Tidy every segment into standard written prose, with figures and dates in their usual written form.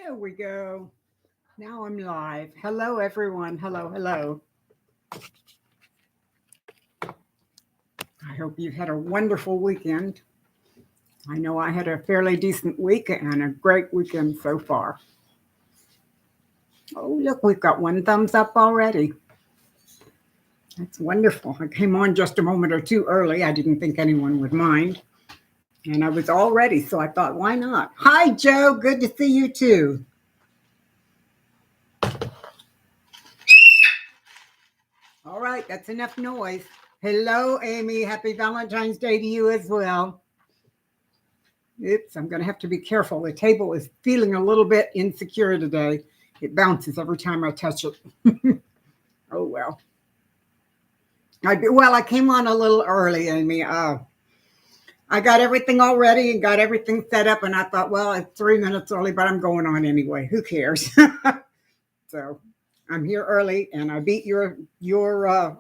There we go. Now I'm live. Hello, everyone. Hello, hello. I hope you've had a wonderful weekend. I know I had a fairly decent week and a great weekend so far. Oh, look, we've got one thumbs up already. That's wonderful. I came on just a moment or two early. I didn't think anyone would mind. And I was all ready, so I thought, why not? Hi, Joe. Good to see you too. All right, that's enough noise. Hello, Amy. Happy Valentine's Day to you as well. Oops, I'm going to have to be careful. The table is feeling a little bit insecure today. It bounces every time I touch it. Oh, well. I came on a little early, Amy. I got everything all ready and got everything set up, and I thought, well, it's 3 minutes early, but I'm going on anyway. Who cares? So I'm here early, and I beat your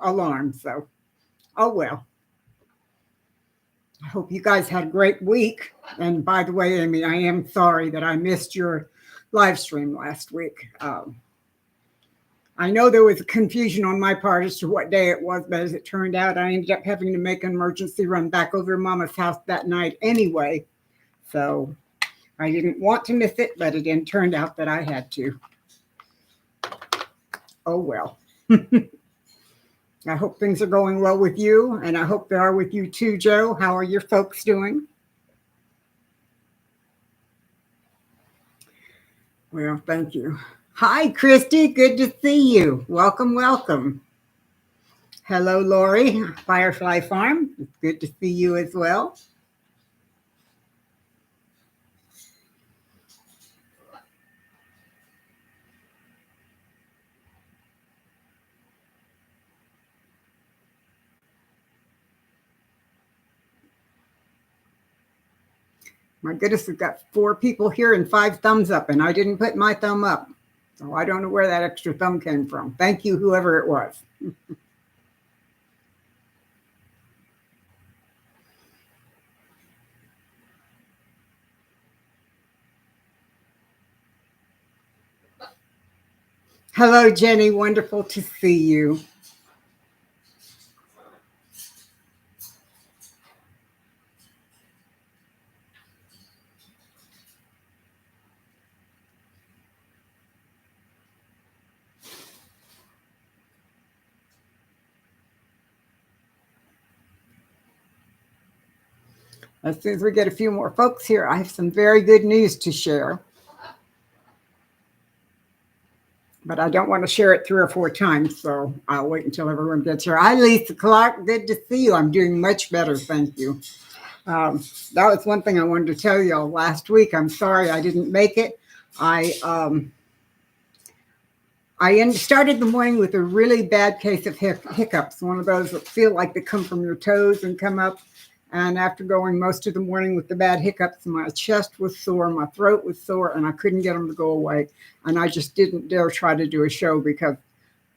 alarm. So, oh well. I hope you guys had a great week. And by the way, Amy, I am sorry that I missed your live stream last week. I know there was a confusion on my part as to what day it was, but as it turned out, I ended up having to make an emergency run back over to Mama's house that night anyway. So I didn't want to miss it, but it turned out that I had to. Oh, well. I hope things are going well with you, and I hope they are with you too, Joe. How are your folks doing? Well, thank you. Hi, Christy. Good to see you. Welcome, welcome. Hello, Lori, Firefly Farm. It's good to see you as well. My goodness, we've got 4 people here and 5 thumbs up, and I didn't put my thumb up. So I don't know where that extra thumb came from. Thank you, whoever it was. Hello, Jenny. Wonderful to see you. As soon as we get a few more folks here, I have some very good news to share. But I don't want to share it 3 or 4 times, so I'll wait until everyone gets here. Hi, Lisa Clark. Good to see you. I'm doing much better, thank you. That was one thing I wanted to tell y'all last week. I'm sorry I didn't make it. I started the morning with a really bad case of hiccups, one of those that feel like they come from your toes and come up. And after going most of the morning with the bad hiccups, my chest was sore, my throat was sore, and I couldn't get them to go away. And I just didn't dare try to do a show because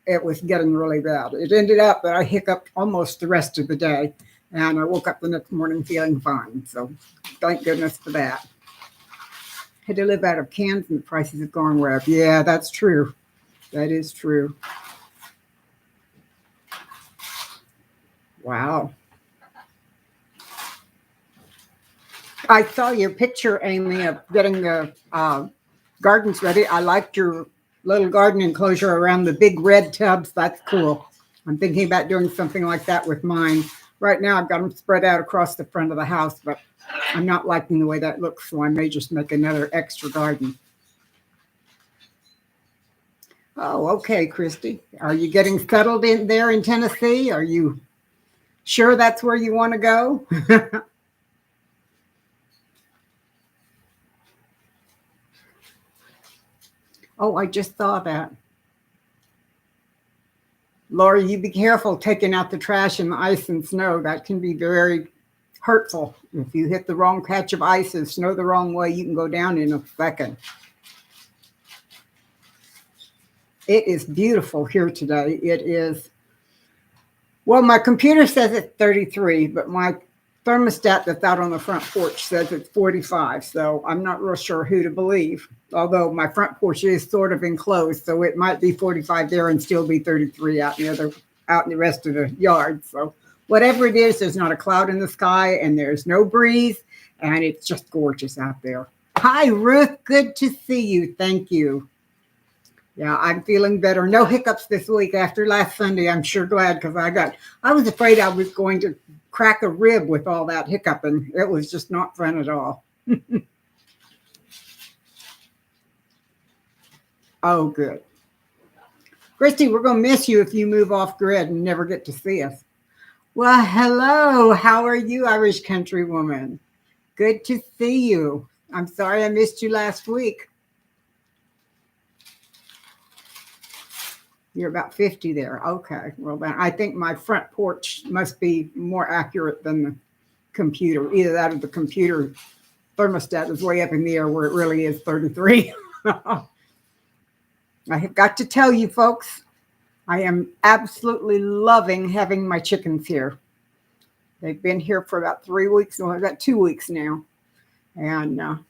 it was getting really bad. It ended up that I hiccuped almost the rest of the day, and I woke up the next morning feeling fine. So thank goodness for that. Had to live out of cans and the prices have gone way up. Yeah, that's true. That is true. Wow. I saw your picture, Amy, of getting the gardens ready. I liked your little garden enclosure around the big red tubs. That's cool. I'm thinking about doing something like that with mine. Right now, I've got them spread out across the front of the house, but I'm not liking the way that looks, so I may just make another extra garden. Oh, okay, Christy. Are you getting settled in there in Tennessee? Are you sure that's where you want to go? Oh, I just saw that. Lori, you be careful taking out the trash in the ice and snow. That can be very hurtful. If you hit the wrong patch of ice and snow the wrong way, you can go down in a second. It is beautiful here today. It is, well, my computer says it's 33, but my thermostat that's out on the front porch says it's 45. So I'm not real sure who to believe. although my front porch is sort of enclosed, so it might be 45 there and still be 33 out in the rest of the yard. So whatever it is, there's not a cloud in the sky and there's no breeze, and it's just gorgeous out there. Hi, Ruth. Good to see you. Thank you. Yeah, I'm feeling better. No hiccups this week after last Sunday. I'm sure glad, because I was afraid I was going to crack a rib with all that hiccuping. It was just not fun at all. Oh, good. Christy, we're going to miss you if you move off grid and never get to see us. Well, hello. How are you, Irish country woman? Good to see you. I'm sorry I missed you last week. You're about 50 there. Okay. Well, then I think my front porch must be more accurate than the computer. Either that or the computer thermostat is way up in the air where it really is 33. I have got to tell you, folks, I am absolutely loving having my chickens here. They've been here for about 3 weeks, or about 2 weeks now. And I'm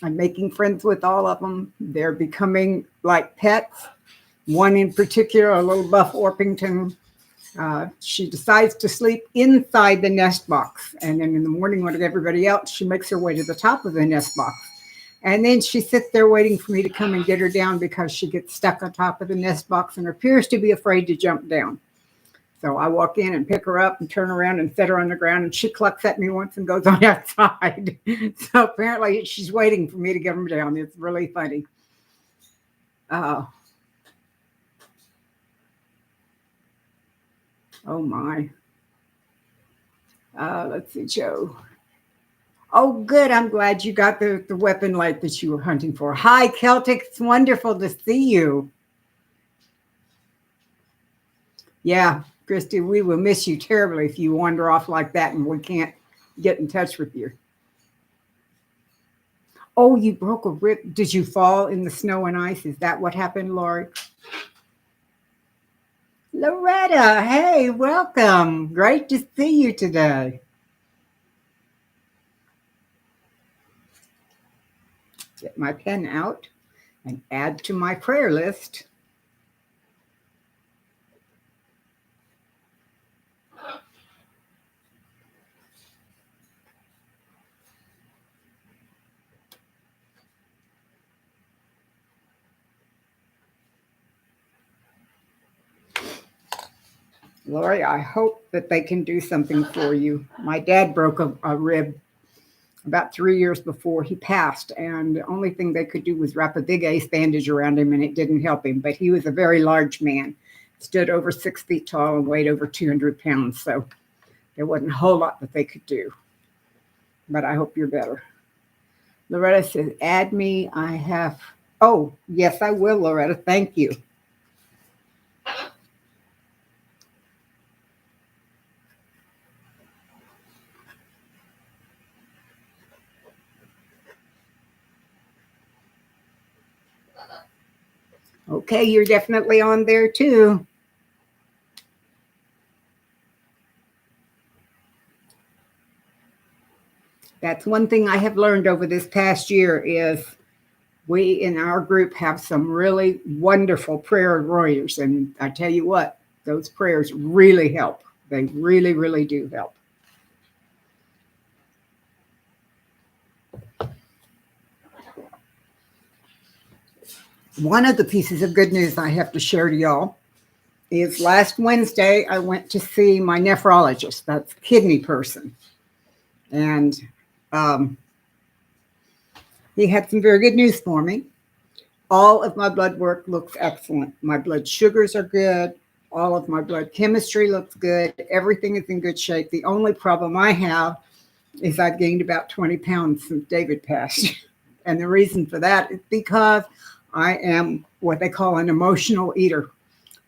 making friends with all of them. They're becoming like pets. One in particular, a little buff Orpington, she decides to sleep inside the nest box. And then in the morning, like everybody else, she makes her way to the top of the nest box. And then she sits there waiting for me to come and get her down, because she gets stuck on top of the nest box and appears to be afraid to jump down. So I walk in and pick her up and turn around and set her on the ground, and she clucks at me once and goes on outside. So apparently she's waiting for me to get her down. It's really funny. Oh my. Let's see, Joe. Oh, good. I'm glad you got the weapon light that you were hunting for. Hi, Celtic. It's wonderful to see you. Yeah, Christy, we will miss you terribly if you wander off like that and we can't get in touch with you. Oh, you broke a rib. Did you fall in the snow and ice? Is that what happened, Lori? Loretta, hey, welcome. Great to see you today. Get my pen out and add to my prayer list. Lori, I hope that they can do something for you. My dad broke a rib about 3 years before he passed, and the only thing they could do was wrap a big ace bandage around him, and it didn't help him. But he was a very large man, stood over 6 feet tall and weighed over 200 pounds. So there wasn't a whole lot that they could do. But I hope you're better. Loretta says, add me. I have. Oh, yes, I will, Loretta. Thank you. Okay, you're definitely on there too. That's one thing I have learned over this past year is we in our group have some really wonderful prayer warriors. And I tell you what, those prayers really help. They really, really do help. One of the pieces of good news I have to share to y'all is last Wednesday, I went to see my nephrologist, that's a kidney person. And he had some very good news for me. All of my blood work looks excellent. My blood sugars are good. All of my blood chemistry looks good. Everything is in good shape. The only problem I have is I've gained about 20 pounds since David passed. And the reason for that is because I am what they call an emotional eater.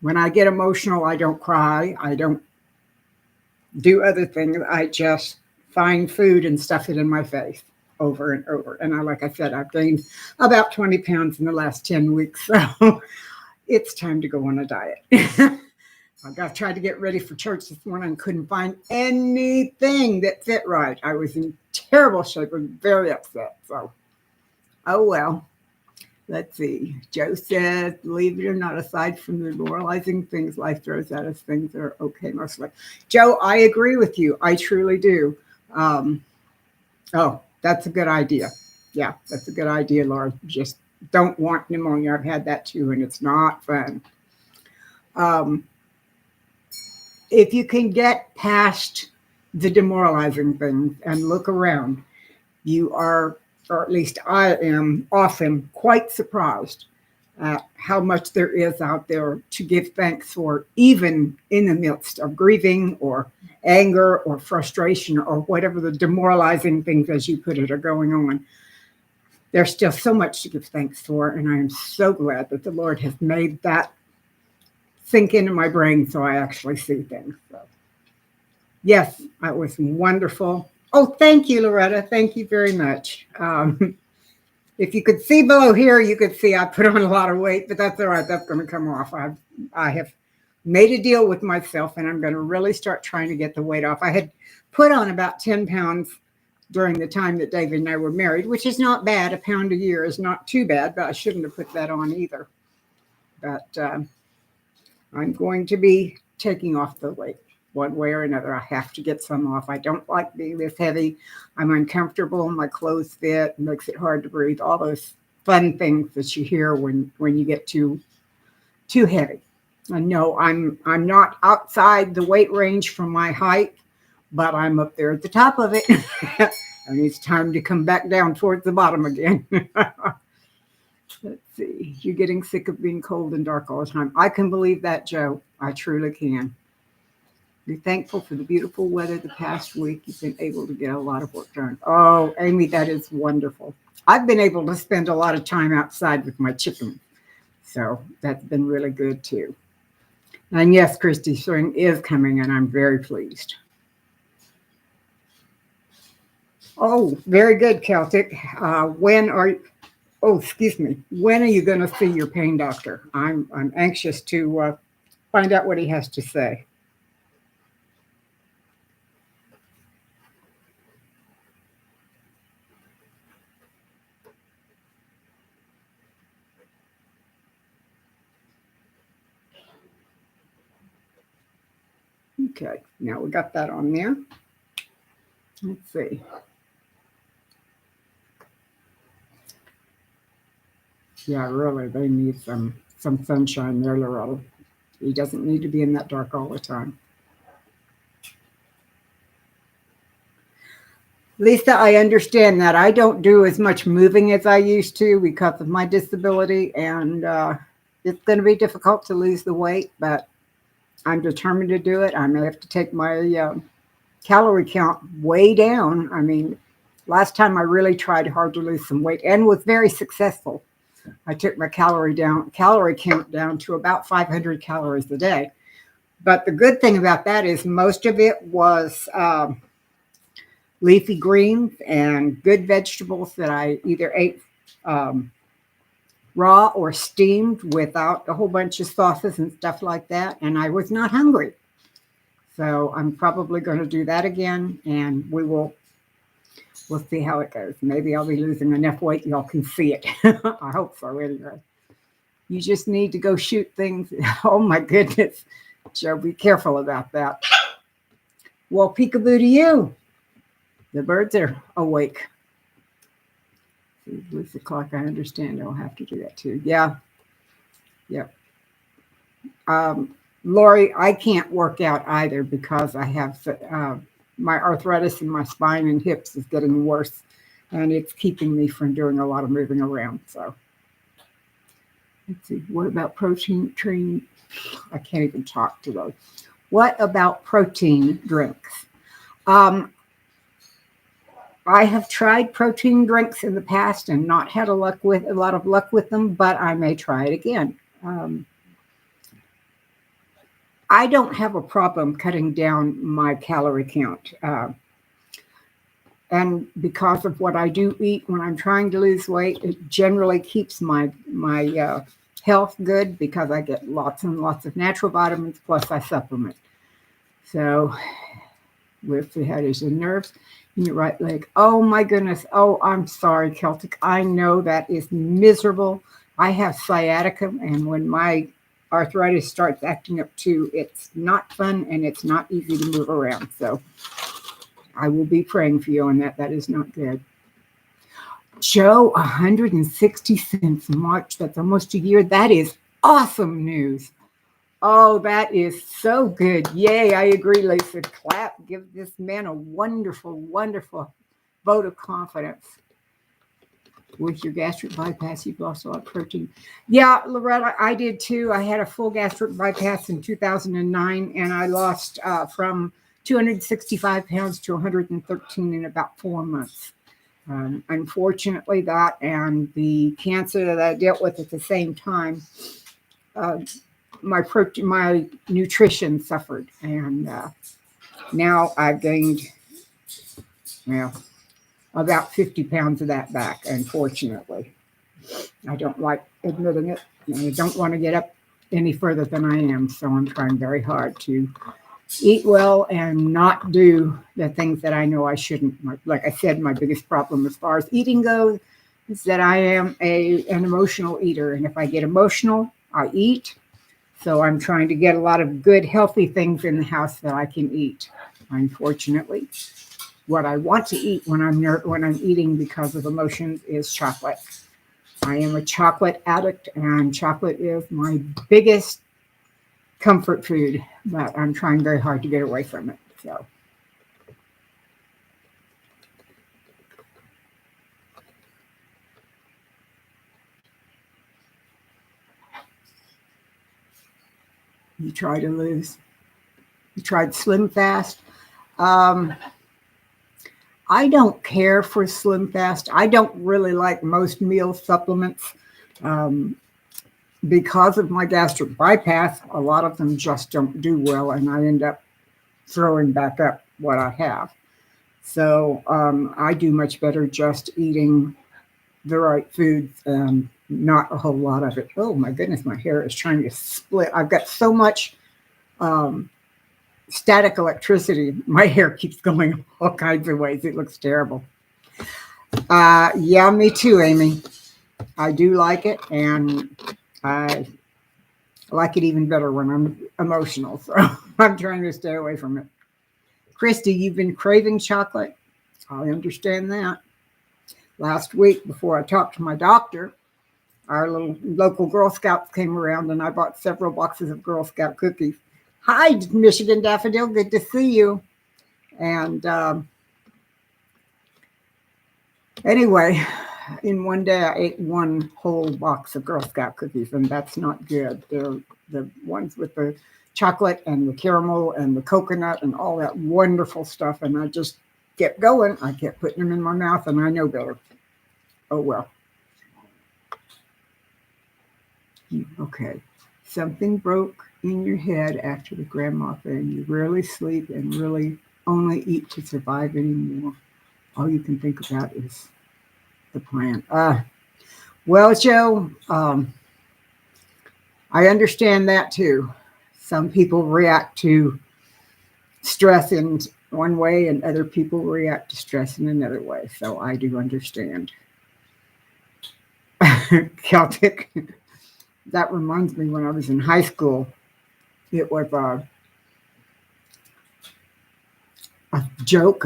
When I get emotional, I don't cry. I don't do other things. I just find food and stuff it in my face over and over. And like I said, I've gained about 20 pounds in the last 10 weeks. So it's time to go on a diet. I tried to get ready for church this morning and couldn't find anything that fit right. I was in terrible shape and very upset. So, oh well. Let's see. Joe says, believe it or not, aside from the demoralizing things life throws at us, things are okay mostly. Joe, I agree with you. I truly do. Um, oh, that's a good idea. Yeah, that's a good idea, Laura. Just don't want pneumonia. I've had that too, and it's not fun. Um, if you can get past the demoralizing things and look around, you are, or at least I am, often quite surprised at how much there is out there to give thanks for, even in the midst of grieving or anger or frustration or whatever the demoralizing things, as you put it, are going on. There's still so much to give thanks for, and I am so glad that the Lord has made that sink into my brain so I actually see things. So, yes, that was wonderful. Oh, thank you, Loretta. Thank you very much. If you could see below here, you could see I put on a lot of weight, but that's all right. That's going to come off. I have made a deal with myself, and I'm going to really start trying to get the weight off. I had put on about 10 pounds during the time that David and I were married, which is not bad. A pound a year is not too bad, but I shouldn't have put that on either. But I'm going to be taking off the weight one way or another. I have to get some off. I don't like being this heavy. I'm uncomfortable. My clothes fit. It makes it hard to breathe. All those fun things that you hear when you get too heavy. I know I'm not outside the weight range from my height, but I'm up there at the top of it. And it's time to come back down towards the bottom again. Let's see. You're getting sick of being cold and dark all the time. I can believe that, Joe. I truly can. You're thankful for the beautiful weather the past week. You've been able to get a lot of work done. Oh, Amy, that is wonderful. I've been able to spend a lot of time outside with my chicken. So that's been really good too. And yes, Christy, spring is coming and I'm very pleased. Oh, very good, Celtic. When are you going to see your pain doctor? I'm anxious to find out what he has to say. Okay, now we got that on there. Let's see. Yeah, really, they need some sunshine there, Loretta. He doesn't need to be in that dark all the time. Lisa, I understand that. I don't do as much moving as I used to because of my disability, and it's going to be difficult to lose the weight, but I'm determined to do it. I may have to take my calorie count way down. I mean, last time I really tried hard to lose some weight and was very successful. I took my calorie count down to about 500 calories a day. But the good thing about that is most of it was leafy greens and good vegetables that I either ate raw or steamed without a whole bunch of sauces and stuff like that. And I was not hungry. So I'm probably going to do that again, and we'll see how it goes. Maybe I'll be losing enough weight y'all can see it. I hope so anyway. You just need to go shoot things. Oh my goodness. Joe, be careful about that. Well, peekaboo to you. The birds are awake. With the clock, I understand I'll have to do that too. Yeah. Yep. Lori, I can't work out either because I have my arthritis in my spine and hips is getting worse, and it's keeping me from doing a lot of moving around. So let's see. What about protein training? I can't even talk today. What about protein drinks? I have tried protein drinks in the past and not had a lot of luck with them, but I may try it again. I don't have a problem cutting down my calorie count. And because of what I do eat when I'm trying to lose weight, it generally keeps my health good because I get lots and lots of natural vitamins, plus I supplement. So with the head is the nerves in your right leg. Oh my goodness. Oh, I'm sorry, Celtic. I know that is miserable. I have sciatica, and when my arthritis starts acting up too, it's not fun and it's not easy to move around. So I will be praying for you on that. That is not good. Joe, 160 cents March. That's almost a year. That is awesome news. Oh, that is so good. Yay, I agree, Lisa. Clap. Give this man a wonderful, wonderful vote of confidence. With your gastric bypass, you've lost a lot of protein. Yeah, Loretta, I did too. I had a full gastric bypass in 2009, and I lost from 265 pounds to 113 in about 4 months. Unfortunately, that and the cancer that I dealt with at the same time, my nutrition suffered, and now I've gained, well, about 50 pounds of that back, unfortunately. I don't like admitting it. I don't want to get up any further than I am, so I'm trying very hard to eat well and not do the things that I know I shouldn't. Like I said, my biggest problem as far as eating goes is that I am an emotional eater, and if I get emotional, I eat. So I'm trying to get a lot of good, healthy things in the house that I can eat. Unfortunately, what I want to eat when I'm eating because of emotions is chocolate. I am a chocolate addict, and chocolate is my biggest comfort food, but I'm trying very hard to get away from it. So you try to lose. You tried Slim Fast. I don't care for Slim Fast. I don't really like most meal supplements. Because of my gastric bypass, a lot of them just don't do well, and I end up throwing back up what I have. So I do much better just eating the right foods and not a whole lot of it. Oh my goodness, my hair is trying to split. I've got so much static electricity. My hair keeps going all kinds of ways. It looks terrible. Yeah, me too, Amy. I do like it, and I like it even better when I'm emotional. So I'm trying to stay away from it. Christy, you've been craving chocolate. I understand that. Last week, before I talked to my doctor, our little local Girl Scouts came around, and I bought several boxes of Girl Scout cookies. Hi, Michigan Daffodil. Good to see you. And anyway, in one day, I ate one whole box of Girl Scout cookies, and that's not good. They're the ones with the chocolate and the caramel and the coconut and all that wonderful stuff. And I just kept going. I kept putting them in my mouth, and I know better. Oh, well. Okay. Something broke in your head after the grandma thing. You rarely sleep and really only eat to survive anymore. All you can think about is the plan. Well, Joe, I understand that too. Some people react to stress in one way and other people react to stress in another way. So I do understand. Celtic, that reminds me when I was in high school, it was a joke,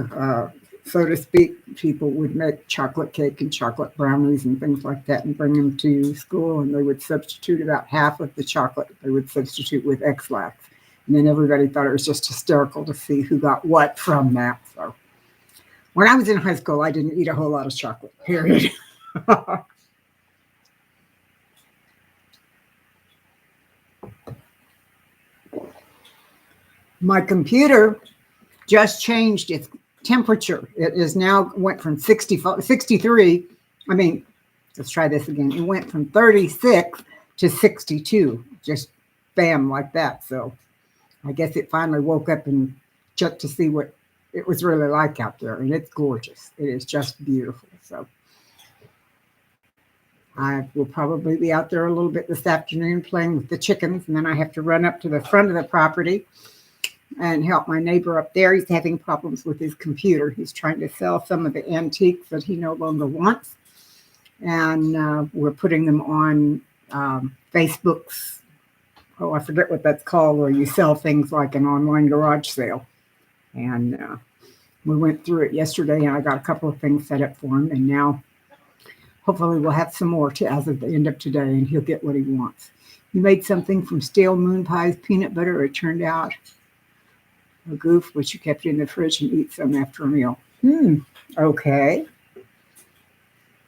so to speak. People would make chocolate cake and chocolate brownies and things like that and bring them to school, and they would substitute about half of the chocolate. They would substitute with X-Lax. And then everybody thought it was just hysterical to see who got what from that. So when I was in high school, I didn't eat a whole lot of chocolate, period. My computer just changed its temperature. It is now went from 63. I mean, let's try this again. It went from 36 to 62, just bam, like that. So I guess it finally woke up and checked to see what it was really like out there. And it's gorgeous. It is just beautiful. So I will probably be out there a little bit this afternoon playing with the chickens. And then I have to run up to the front of the property and help my neighbor up there. He's having problems with his computer. He's trying to sell some of the antiques that he no longer wants. and we're putting them on Facebook's, oh, I forget what that's called, where you sell things like an online garage sale. And we went through it yesterday, and I got a couple of things set up for him, and now hopefully we'll have some more as of the end of today, and he'll get what he wants. You made something from stale moon pies, peanut butter. It turned out a goof, but you kept it in the fridge and eat some after a meal. Okay.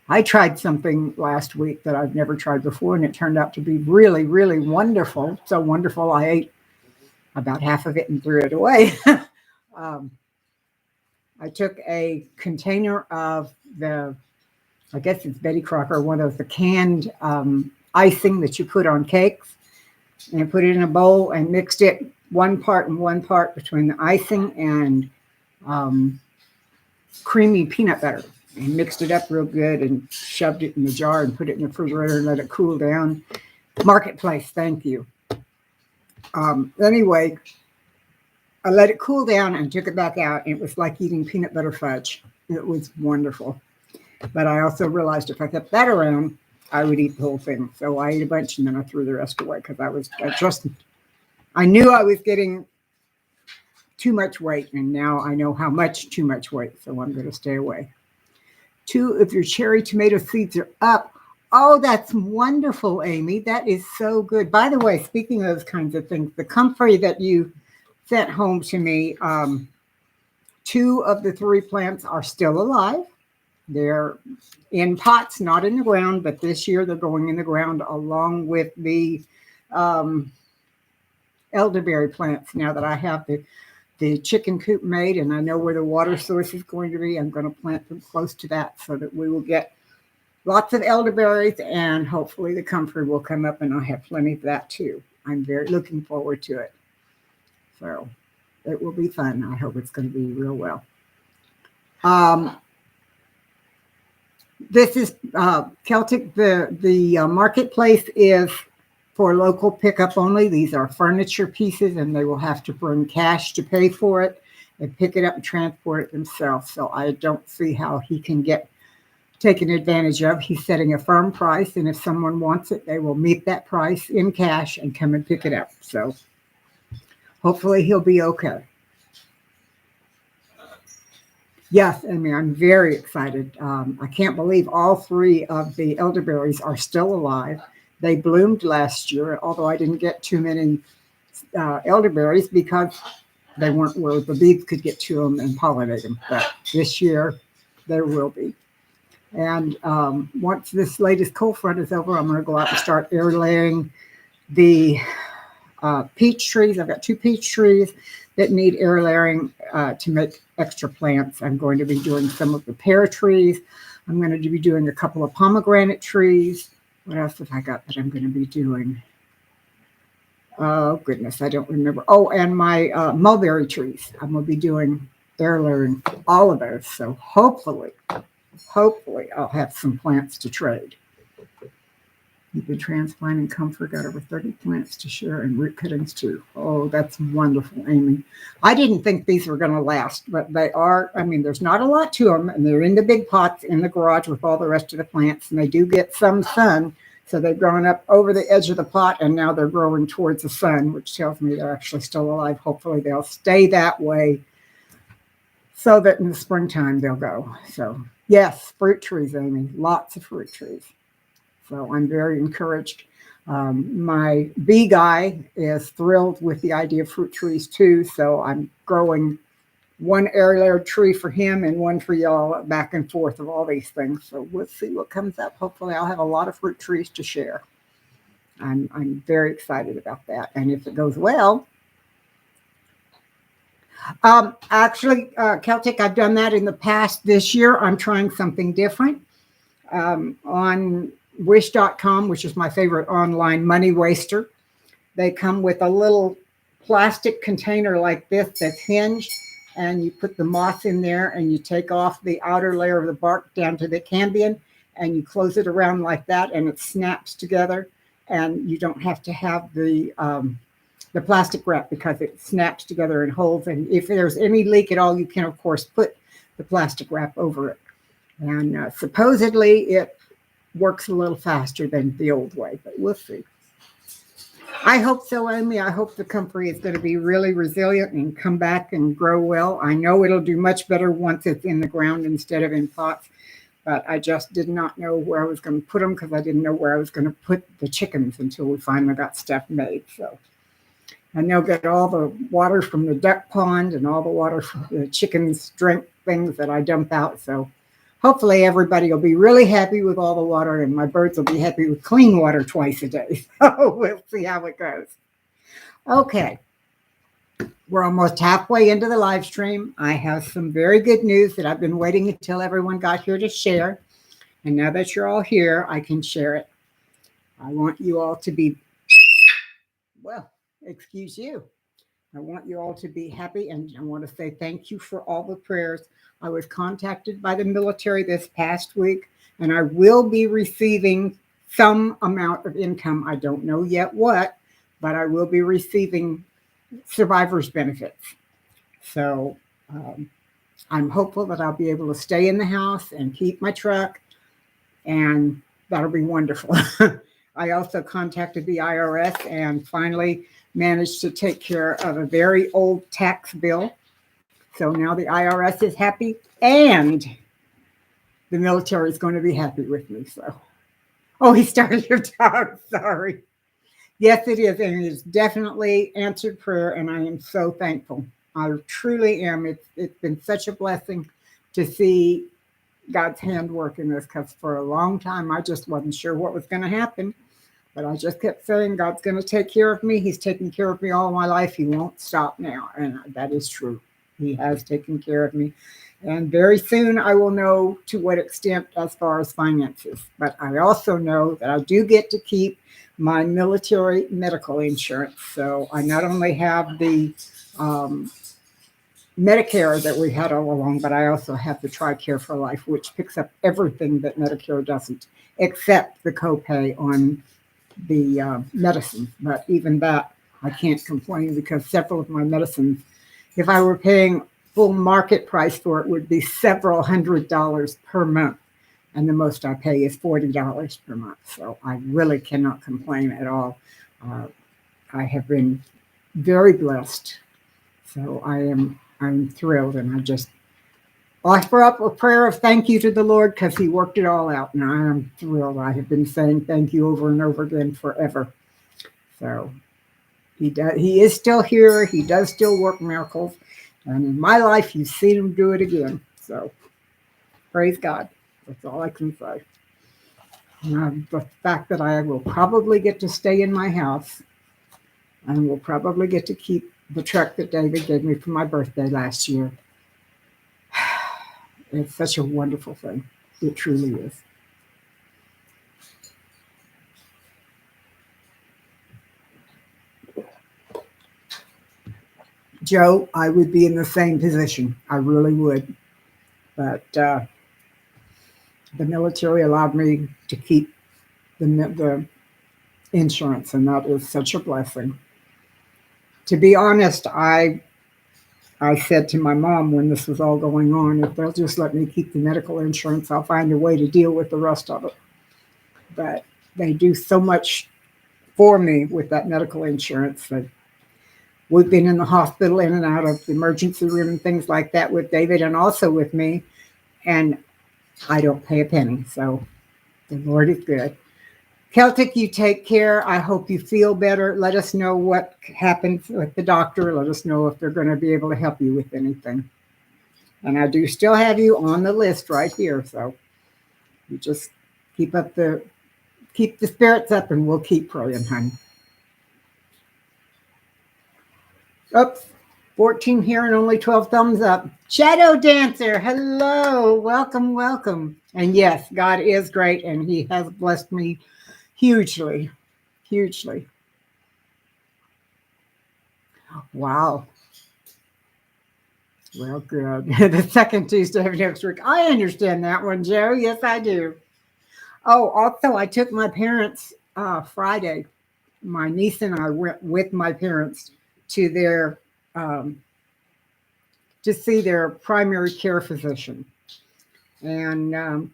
I tried something last week that I've never tried before, and it turned out to be really, really wonderful. So wonderful, I ate about half of it and threw it away. I took a container of I guess it's Betty Crocker, one of the canned icing that you put on cakes, and put it in a bowl and mixed it one part and one part between the icing and creamy peanut butter, and mixed it up real good and shoved it in the jar and put it in the refrigerator and let it cool down. Marketplace, thank you. Anyway, I let it cool down and took it back out. It was like eating peanut butter fudge. It was wonderful. But I also realized if I kept that around, I would eat the whole thing. So I ate a bunch and then I threw the rest away because I knew I was getting too much weight, and now I know how much too much weight. So I'm going to stay away. 2, if your cherry tomato seeds are up. Oh, that's wonderful, Amy. That is so good. By the way, speaking of those kinds of things, the comfrey that you sent home to me, 2 of the 3 plants are still alive. They're in pots, not in the ground, but this year they're going in the ground along with the elderberry plants. Now that I have the chicken coop made and I know where the water source is going to be, I'm going to plant them close to that so that we will get lots of elderberries, and hopefully the comfrey will come up, and I'll have plenty of that too. I'm very looking forward to it. So it will be fun. I hope it's going to be real well. This is Celtic. The marketplace is for local pickup only. These are furniture pieces, and they will have to bring cash to pay for it and pick it up and transport it themselves. So I don't see how he can get taken advantage of. He's setting a firm price, and if someone wants it, they will meet that price in cash and come and pick it up. So hopefully he'll be okay. Yes, I mean, I'm very excited. I can't believe all 3 of the elderberries are still alive. They bloomed last year, although I didn't get too many elderberries because they weren't where the bees could get to them and pollinate them. But this year, there will be. And once this latest cold front is over, I'm going to go out and start air layering the peach trees. I've got 2 peach trees that need air layering to make extra plants. I'm going to be doing some of the pear trees. I'm going to be doing a couple of pomegranate trees. What else have I got that I'm going to be doing? Oh, goodness, I don't remember. Oh, and my mulberry trees. I'm going to be doing air layering all of those. So hopefully I'll have some plants to trade. You've been transplanting comfort, got over 30 plants to share, and root cuttings too. Oh, that's wonderful, Amy. I didn't think these were going to last, but they are. I mean, there's not a lot to them, and they're in the big pots in the garage with all the rest of the plants, and they do get some sun. So they've grown up over the edge of the pot, and now they're growing towards the sun, which tells me they're actually still alive. Hopefully they'll stay that way so that in the springtime they'll go. So yes, fruit trees, Amy, lots of fruit trees. So I'm very encouraged. My bee guy is thrilled with the idea of fruit trees too. So I'm growing 1 air layer tree for him and 1 for y'all, back and forth of all these things. So we'll see what comes up. Hopefully I'll have a lot of fruit trees to share. I'm very excited about that. And if it goes well, actually, Celtic, I've done that in the past. This year, I'm trying something different. On Wish.com, which is my favorite online money waster, they come with a little plastic container like this that's hinged, and you put the moss in there, and you take off the outer layer of the bark down to the cambium, and you close it around like that, and it snaps together, and you don't have to have the plastic wrap because it snaps together and holds. And if there's any leak at all, you can, of course, put the plastic wrap over it. And supposedly it works a little faster than the old way, but we'll see. I hope so, Amy. I hope the company is going to be really resilient and come back and grow well. I know it'll do much better once it's in the ground instead of in pots, but I just did not know where I was going to put them because I didn't know where I was going to put the chickens until we finally got stuff made. So, and they'll get all the water from the duck pond and all the water from the chickens drink things that I dump out. So hopefully everybody will be really happy with all the water and my birds will be happy with clean water twice a day. So we'll see how it goes. Okay. We're almost halfway into the live stream. I have some very good news that I've been waiting until everyone got here to share. And now that you're all here, I can share it. I want you all to be, well, excuse you. I want you all to be happy, and I want to say thank you for all the prayers. I was contacted by the military this past week, and I will be receiving some amount of income. I don't know yet what, but I will be receiving survivor's benefits. So I'm hopeful that I'll be able to stay in the house and keep my truck, and that'll be wonderful. I also contacted the IRS and finally managed to take care of a very old tax bill. So now the IRS is happy and the military is going to be happy with me. So, oh, he started your talk. Sorry. Yes, it is. And it's definitely answered prayer. And I am so thankful. I truly am. It's been such a blessing to see God's hand work in this, because for a long time, I just wasn't sure what was going to happen. But I just kept saying, God's going to take care of me. He's taken care of me all my life. He won't stop now. And that is true. He has taken care of me. And very soon I will know to what extent as far as finances. But I also know that I do get to keep my military medical insurance. So I not only have the Medicare that we had all along, but I also have the TRICARE for Life, which picks up everything that Medicare doesn't, except the copay on the medicine. But even that, I can't complain because several of my medicines, if I were paying full market price for it, would be several $100s per month. And the most I pay is $40 per month. So I really cannot complain at all. I have been very blessed. So I'm thrilled, and I just offer up a prayer of thank you to the Lord because he worked it all out, and I am thrilled. I have been saying thank you over and over again forever. So he is still here. He does still work miracles, and in my life, you've seen him do it again. So praise God. That's all I can say. The fact that I will probably get to stay in my house and will probably get to keep the truck that David gave me for my birthday last year. It's such a wonderful thing. It truly is. Joe, I would be in the same position. I really would. But the military allowed me to keep the insurance, and that is such a blessing. To be honest, I said to my mom when this was all going on, if they'll just let me keep the medical insurance, I'll find a way to deal with the rest of it. But they do so much for me with that medical insurance that we've been in the hospital, in and out of the emergency room and things like that with David and also with me. And I don't pay a penny. So the Lord is good. Celtic, you take care. I hope you feel better. Let us know what happens with the doctor. Let us know if they're going to be able to help you with anything. And I do still have you on the list right here. So you just keep the spirits up, and we'll keep praying, honey. Oops, 14 here and only 12 thumbs up. Shadow Dancer, hello, welcome, welcome. And yes, God is great, and he has blessed me hugely, hugely. Wow. Well, good. The second Tuesday of next week. I understand that one, Joe. Yes, I do. Oh, also, I took my parents Friday. My niece and I went with my parents to their to see their primary care physician, and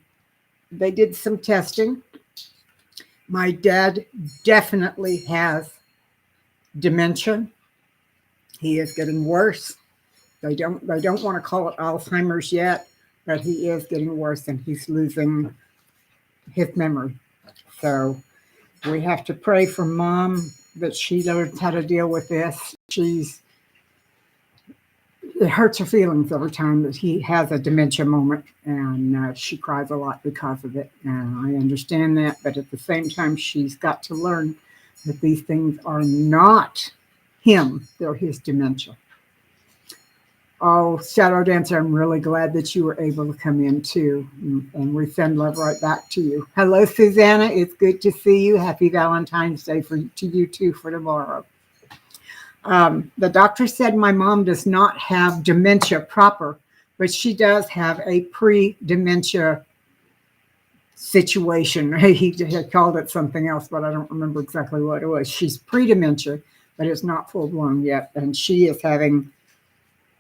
they did some testing. My dad definitely has dementia. He is getting worse. They don't want to call it Alzheimer's yet, but he is getting worse and he's losing his memory. So we have to pray for mom that she learns how to deal with this. It hurts her feelings every time that he has a dementia moment, and she cries a lot because of it. And I understand that, but at the same time, she's got to learn that these things are not him; they're his dementia. Oh, Shadow Dancer, I'm really glad that you were able to come in too, and we send love right back to you. Hello, Susanna. It's good to see you. Happy Valentine's Day to you too for tomorrow. The doctor said my mom does not have dementia proper, but she does have a pre-dementia situation. He had called it something else, but I don't remember exactly what it was. She's pre-dementia, but it's not full-blown yet, and she is having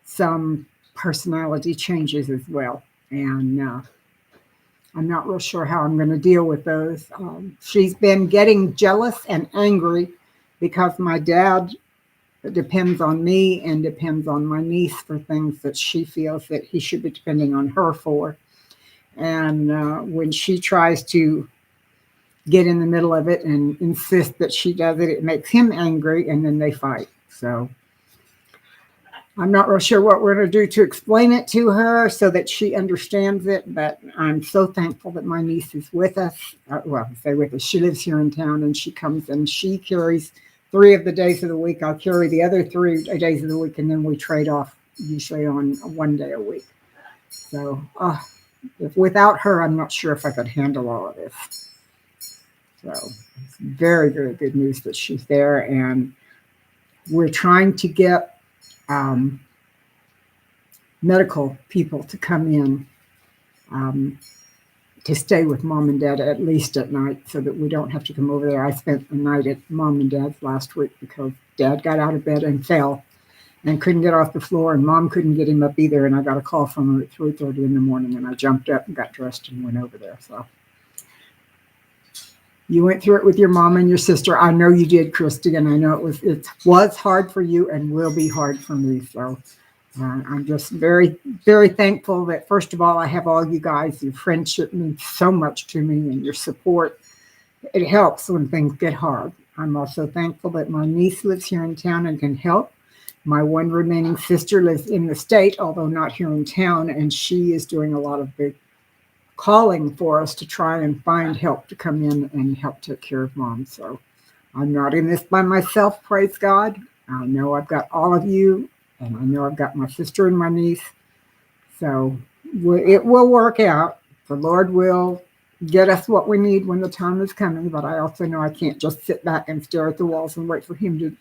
some personality changes as well. And I'm not real sure how I'm going to deal with those. She's been getting jealous and angry because my dad depends on me and depends on my niece for things that she feels that he should be depending on her for. And when she tries to get in the middle of it and insist that she does it, it makes him angry, and then they fight. So I'm not real sure what we're going to do to explain it to her so that she understands it, but I'm so thankful that my niece is with us. Well, I say with us. She lives here in town, and she comes and she carries 3 of the days of the week. I'll carry the other 3 days of the week, and then we trade off usually on 1 day a week. So without her, I'm not sure if I could handle all of this. So it's very, very good news that she's there, and we're trying to get medical people to come in to stay with mom and dad at least at night so that we don't have to come over there. I spent the night at mom and dad's last week because dad got out of bed and fell and couldn't get off the floor, and mom couldn't get him up either. And I got a call from her at 3:30 in the morning, and I jumped up and got dressed and went over there. So you went through it with your mom and your sister. I know you did, Christy, and I know it was hard for you and will be hard for me. So I'm just very, very thankful that, first of all, I have all you guys. Your friendship means so much to me, and your support. It helps when things get hard. I'm also thankful that my niece lives here in town and can help. My one remaining sister lives in the state, although not here in town, and she is doing a lot of the calling for us to try and find help to come in and help take care of mom. So I'm not in this by myself, praise God. I know I've got all of you, and I know I've got my sister and my niece. So it will work out. The Lord will get us what we need when the time is coming, but I also know I can't just sit back and stare at the walls and wait for him to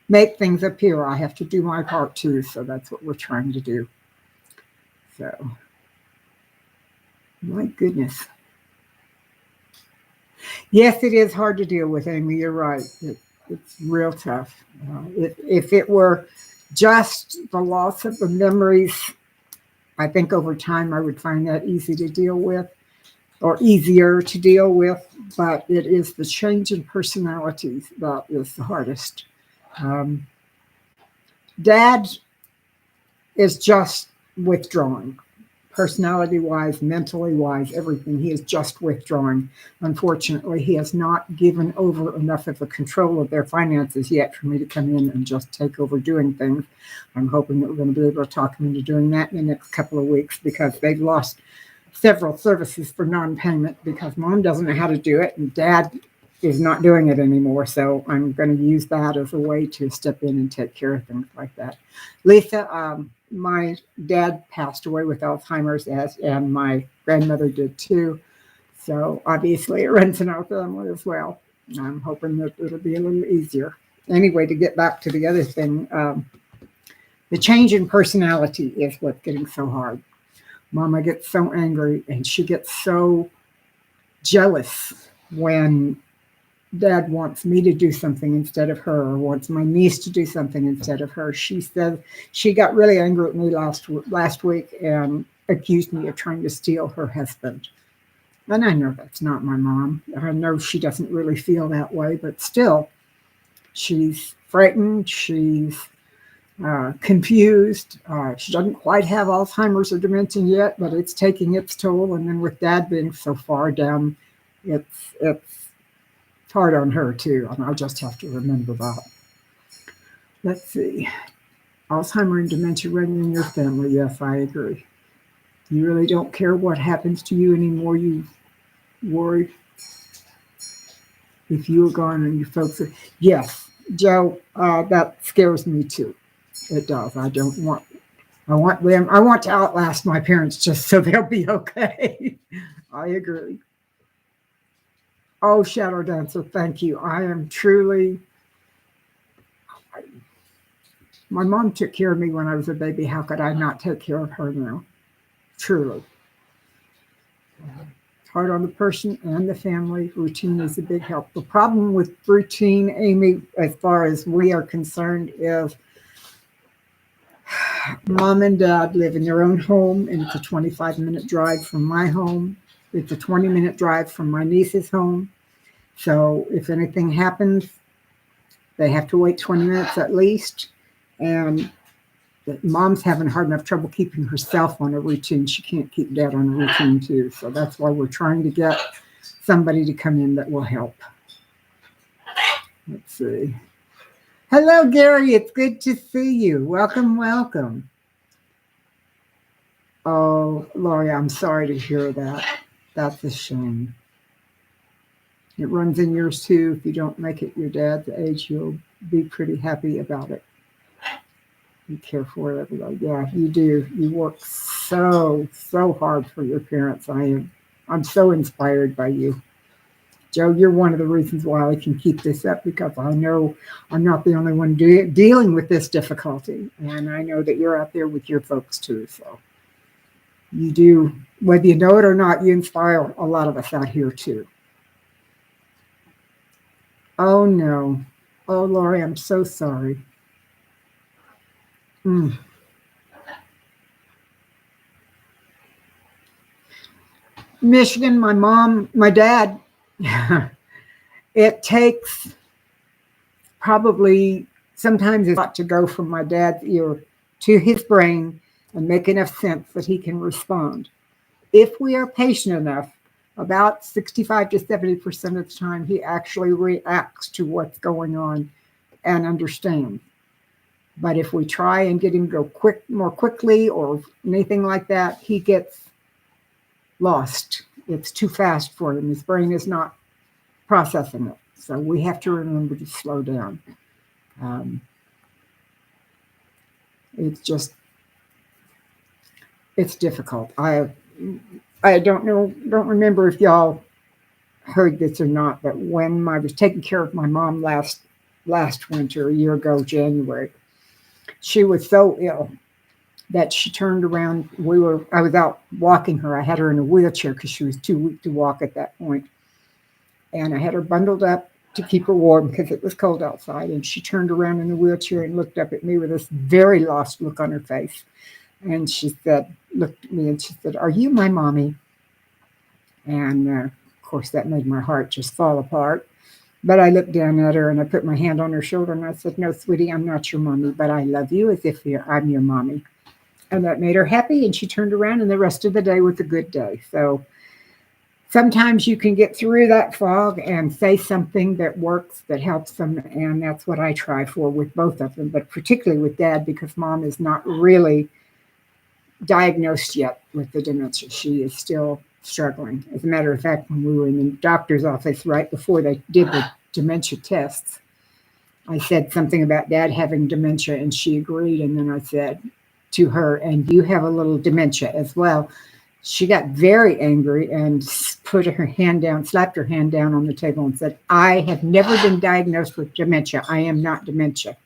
make things appear. I have to do my part too, so that's what we're trying to do. So my goodness. Yes, it is hard to deal with, Amy. You're right. It's real tough. If it were just the loss of the memories, I think over time I would find that easy to deal with, or easier to deal with. But it is the change in personalities that is the hardest. Dad is just withdrawing. Personality-wise, mentally-wise, everything. He is just withdrawing. Unfortunately, he has not given over enough of the control of their finances yet for me to come in and just take over doing things. I'm hoping that we're going to be able to talk him into doing that in the next couple of weeks, because they've lost several services for non-payment because mom doesn't know how to do it and dad is not doing it anymore. So I'm going to use that as a way to step in and take care of things like that. Lisa, my dad passed away with Alzheimer's, and my grandmother did too. So obviously it runs in our family as well. I'm hoping that it'll be a little easier. Anyway, to get back to the other thing, the change in personality is what's getting so hard. Mama gets so angry and she gets so jealous when dad wants me to do something instead of her, or wants my niece to do something instead of her. She said she got really angry at me last week and accused me of trying to steal her husband. And I know that's not my mom. I know she doesn't really feel that way, but still, she's frightened. She's confused. She doesn't quite have Alzheimer's or dementia yet, but it's taking its toll. And then with Dad being so far down, it's hard on her too. And I just have to remember that. Let's see. Alzheimer and dementia running in your family. Yes, I agree. You really don't care what happens to you anymore. You worry if you were gone and your folks are. Yes, Joe, that scares me too. It does. I want them, I want to outlast my parents just so they'll be okay. I agree. Oh, Shadow Dancer, thank you. I am truly, my mom took care of me when I was a baby. How could I not take care of her now? Truly. It's hard on the person and the family. Routine is a big help. The problem with routine, Amy, as far as we are concerned, is mom and dad live in their own home, and it's a 25-minute drive from my home. It's a 20-minute drive from my niece's home. So if anything happens, they have to wait 20 minutes at least. And mom's having hard enough trouble keeping herself on a routine. She can't keep dad on a routine too. So that's why we're trying to get somebody to come in that will help. Let's see. Hello, Gary. It's good to see you. Welcome, welcome. Oh, Lori, I'm sorry to hear that. That's a shame. It runs in yours too. If you don't make it your dad's age, you'll be pretty happy about it. You care for it every day. Yeah, you do. You work so hard for your parents. I'm so inspired by you. Joe, you're one of the reasons why I can keep this up, because I know I'm not the only one dealing with this difficulty. And I know that you're out there with your folks too. So you do, whether you know it or not, you inspire a lot of us out here too. Oh no. Oh, Lori, I'm so sorry. Mm. Michigan, my dad, it takes probably sometimes a lot to go from my dad's ear to his brain and make enough sense that he can respond. If we are patient enough, about 65 to 70% of the time, he actually reacts to what's going on and understands. But if we try and get him to go more quickly or anything like that, he gets lost. It's too fast for him. His brain is not processing it. So we have to remember to slow down. It's difficult. I don't remember if y'all heard this or not, but when I was taking care of my mom last winter, a year ago, January, she was so ill that she turned around. I was out walking her. I had her in a wheelchair because she was too weak to walk at that point. And I had her bundled up to keep her warm because it was cold outside. And she turned around in the wheelchair and looked up at me with this very lost look on her face. And she looked at me and she said, "Are you my mommy?" And of course, that made my heart just fall apart. But I looked down at her and I put my hand on her shoulder and I said, "No, sweetie, I'm not your mommy, but I love you as if I'm your mommy." And that made her happy. And she turned around and the rest of the day was a good day. So sometimes you can get through that fog and say something that works, that helps them. And that's what I try for with both of them, but particularly with Dad, because Mom is not really diagnosed yet with the dementia. She is still struggling. As a matter of fact, when we were in the doctor's office right before they did the dementia tests, I said something about Dad having dementia and she agreed. And then I said to her, "And you have a little dementia as well." She got very angry and put her hand down, slapped her hand down on the table and said, "I have never been diagnosed with dementia. I am not dementia."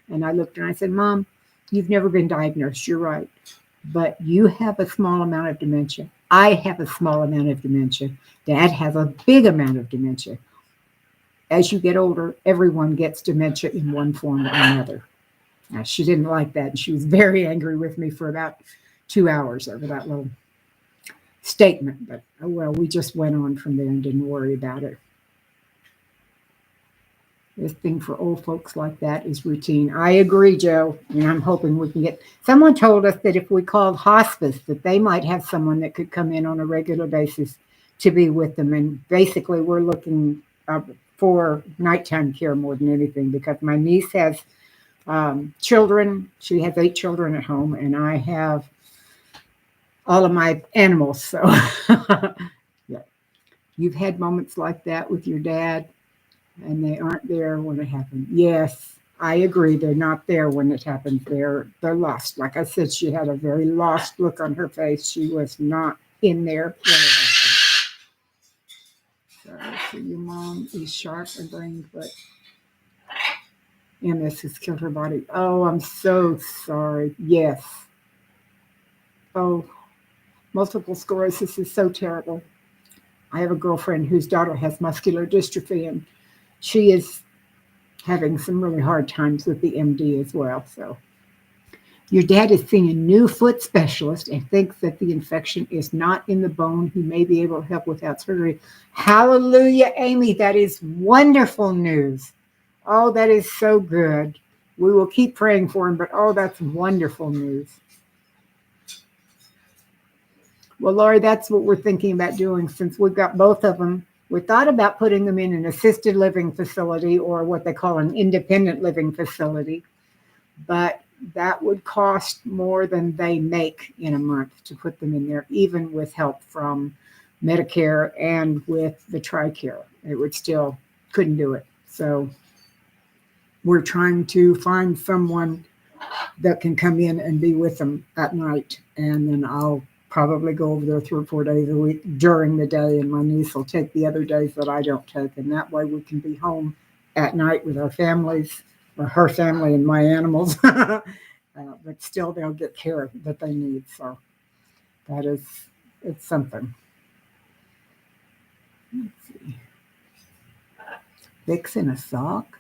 And I looked and I said, "Mom, you've never been diagnosed. You're right. But you have a small amount of dementia. I have a small amount of dementia. Dad has a big amount of dementia. As you get older, everyone gets dementia in one form or another." Now, she didn't like that. And she was very angry with me for about 2 hours over that little statement. But oh well, we just went on from there and didn't worry about it. This thing for old folks like that is routine. I agree, Joe, and I'm hoping we can get. Someone told us that if we called hospice, that they might have someone that could come in on a regular basis to be with them. And basically, we're looking for nighttime care more than anything because my niece has children. She has 8 children at home, and I have all of my animals. So, yeah, you've had moments like that with your dad and they aren't there when it happened. Yes, I agree. They're not there when it happens. They're lost. Like I said, she had a very lost look on her face. She was not in there when it happened. So your mom is sharp and brain, but MS has killed her body. Oh, I'm so sorry. Yes. Oh, multiple sclerosis is so terrible. I have a girlfriend whose daughter has muscular dystrophy, and she is having some really hard times with the MD as well. So your dad is seeing a new foot specialist and thinks that the infection is not in the bone. He may be able to help without surgery. Hallelujah, Amy. That is wonderful news. Oh, that is so good. We will keep praying for him, but oh, that's wonderful news. Well, Lori, that's what we're thinking about doing since we've got both of them. We thought about putting them in an assisted living facility or what they call an independent living facility, but that would cost more than they make in a month to put them in there, even with help from Medicare and with the TRICARE. It would still couldn't do it. So we're trying to find someone that can come in and be with them at night, and then I'll probably go over there 3 or 4 days a week during the day, and my niece will take the other days that I don't take, and that way we can be home at night with our families, or her family and my animals, but still they'll get care that they need. So it's something. Let's see. Fixing a sock?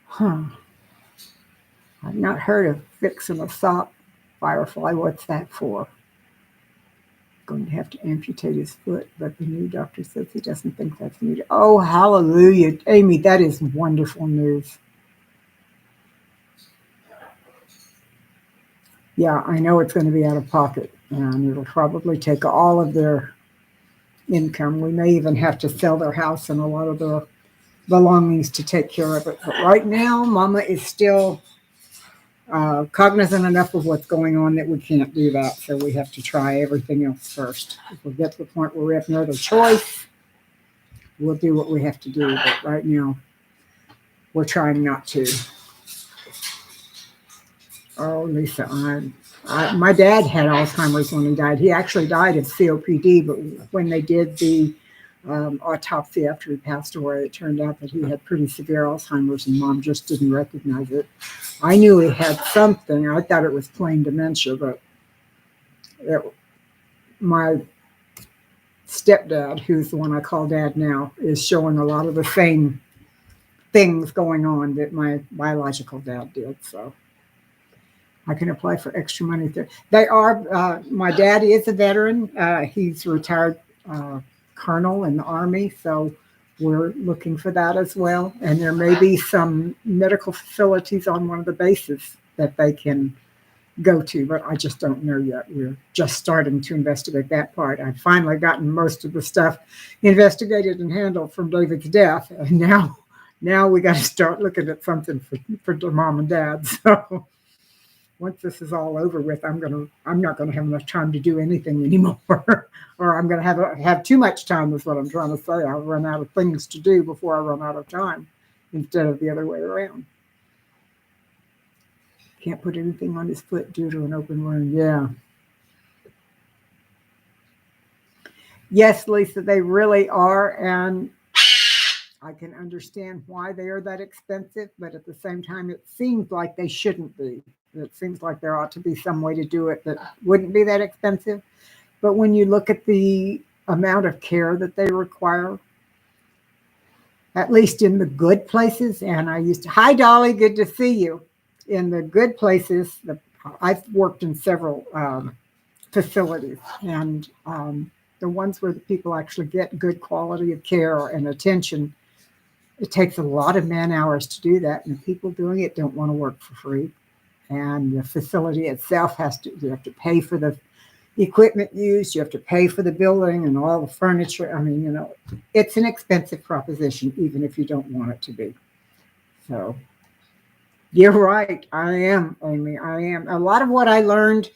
Huh. I've not heard of fixing a sock, Firefly. What's that for? Going to have to amputate his foot, but the new doctor says he doesn't think that's needed. Oh, hallelujah. Amy, that is wonderful news. Yeah, I know it's going to be out of pocket, and it'll probably take all of their income. We may even have to sell their house and a lot of their belongings to take care of it. But right now, Mama is still cognizant enough of what's going on that we can't do that. So we have to try everything else first. If we get to the point where we have no other choice, we'll do what we have to do. But right now, we're trying not to. Oh, Lisa, my dad had Alzheimer's when he died. He actually died of COPD, but when they did the autopsy after he passed away, it turned out that he had pretty severe Alzheimer's, and Mom just didn't recognize it. I knew he had something. I thought it was plain dementia, but my stepdad, who's the one I call Dad now, is showing a lot of the same things going on that my biological dad did. So I can apply for extra money there. They are, my dad is a veteran. He's a retired colonel in the Army, so we're looking for that as well. And there may be some medical facilities on one of the bases that they can go to, but I just don't know yet. We're just starting to investigate that part. I've finally gotten most of the stuff investigated and handled from David's death, and now we got to start looking at something for Mom and Dad. So once this is all over with, I'm not gonna have enough time to do anything anymore, or I'm gonna have too much time. Is what I'm trying to say. I'll run out of things to do before I run out of time, instead of the other way around. Can't put anything on his foot due to an open wound. Yeah. Yes, Lisa, they really are, and I can understand why they are that expensive, but at the same time, it seems like they shouldn't be. It seems like there ought to be some way to do it that wouldn't be that expensive. But when you look at the amount of care that they require, at least in the good places, and hi, Dolly, good to see you. In the good places, I've worked in several facilities, and the ones where the people actually get good quality of care and attention, it takes a lot of man hours to do that, and the people doing it don't want to work for free. And the facility itself you have to pay for the equipment used, you have to pay for the building and all the furniture. I mean, it's an expensive proposition, even if you don't want it to be. So you're right. I am, Amy. I am. A lot of what I learned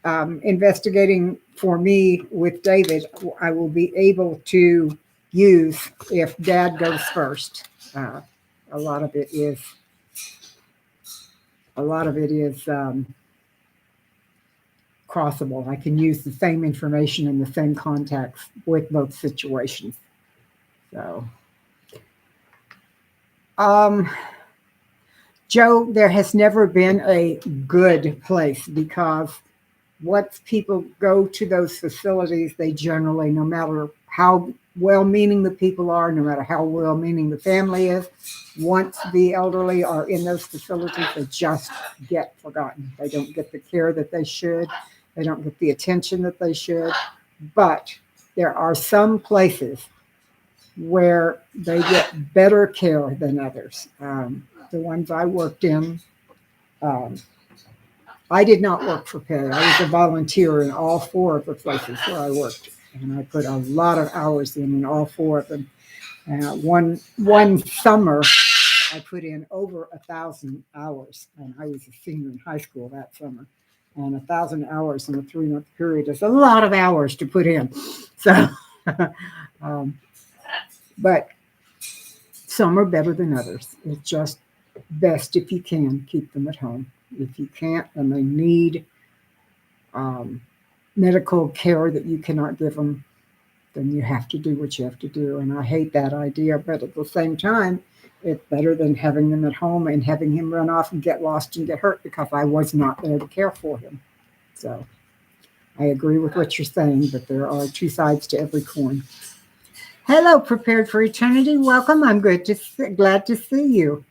investigating for me with David, I will be able to use if Dad goes first. A lot of it is, crossable. I can use the same information and the same contacts with both situations. So, Joe, there has never been a good place because once people go to those facilities, they generally, no matter how well-meaning the people are, no matter how well-meaning the family is, once the elderly are in those facilities, they just get forgotten. They don't get the care that they should. They don't get the attention that they should. But there are some places where they get better care than others. The ones I worked in, I did not work for pay. I was a volunteer in all 4 of the places where I worked, and I put a lot of hours in all 4 of them. One summer, I put in over 1,000 hours, and I was a senior in high school that summer. And 1,000 hours in a 3-month period is a lot of hours to put in. So, but some are better than others. It's just best if you can keep them at home. If you can't and they need medical care that you cannot give them, then you have to do what you have to do. And I hate that idea, but at the same time, it's better than having them at home and having him run off and get lost and get hurt because I was not there to care for him. So I agree with what you're saying, but there are 2 sides to every coin. Hello, Prepared for Eternity. Welcome. I'm glad to see you.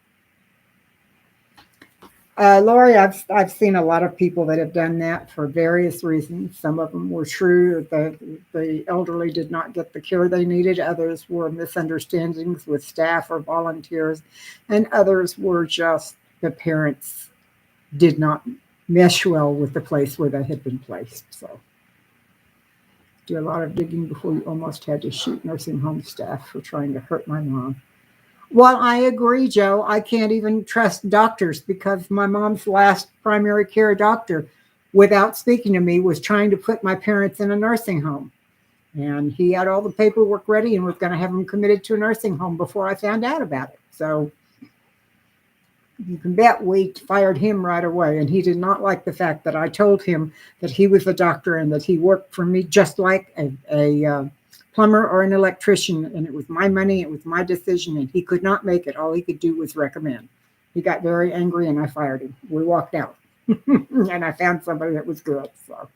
Lori, I've seen a lot of people that have done that for various reasons. Some of them were true. The elderly did not get the care they needed. Others were misunderstandings with staff or volunteers. And others were just the parents did not mesh well with the place where they had been placed. So do a lot of digging before you almost had to shoot nursing home staff for trying to hurt my mom. Well, I agree, Joe. I can't even trust doctors because my mom's last primary care doctor, without speaking to me, was trying to put my parents in a nursing home. And he had all the paperwork ready and was going to have them committed to a nursing home before I found out about it. So you can bet we fired him right away. And he did not like the fact that I told him that he was a doctor and that he worked for me just like a plumber or an electrician, and it was my money, it was my decision, and he could not make it. All he could do was recommend. He got very angry and I fired him. We walked out and I found somebody that was good. So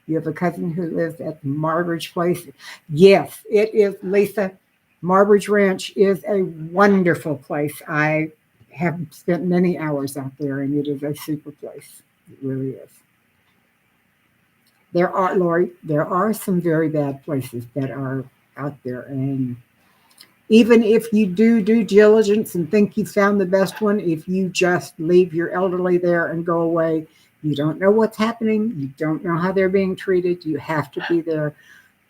you have a cousin who lives at Marbridge Place. Yes, it is, Lisa. Marbridge Ranch is a wonderful place. I have spent many hours out there and it is a super place. It really is. There are, Lori, there are some very bad places that are out there. And even if you do due diligence and think you found the best one, if you just leave your elderly there and go away, you don't know what's happening. You don't know how they're being treated. You have to be there.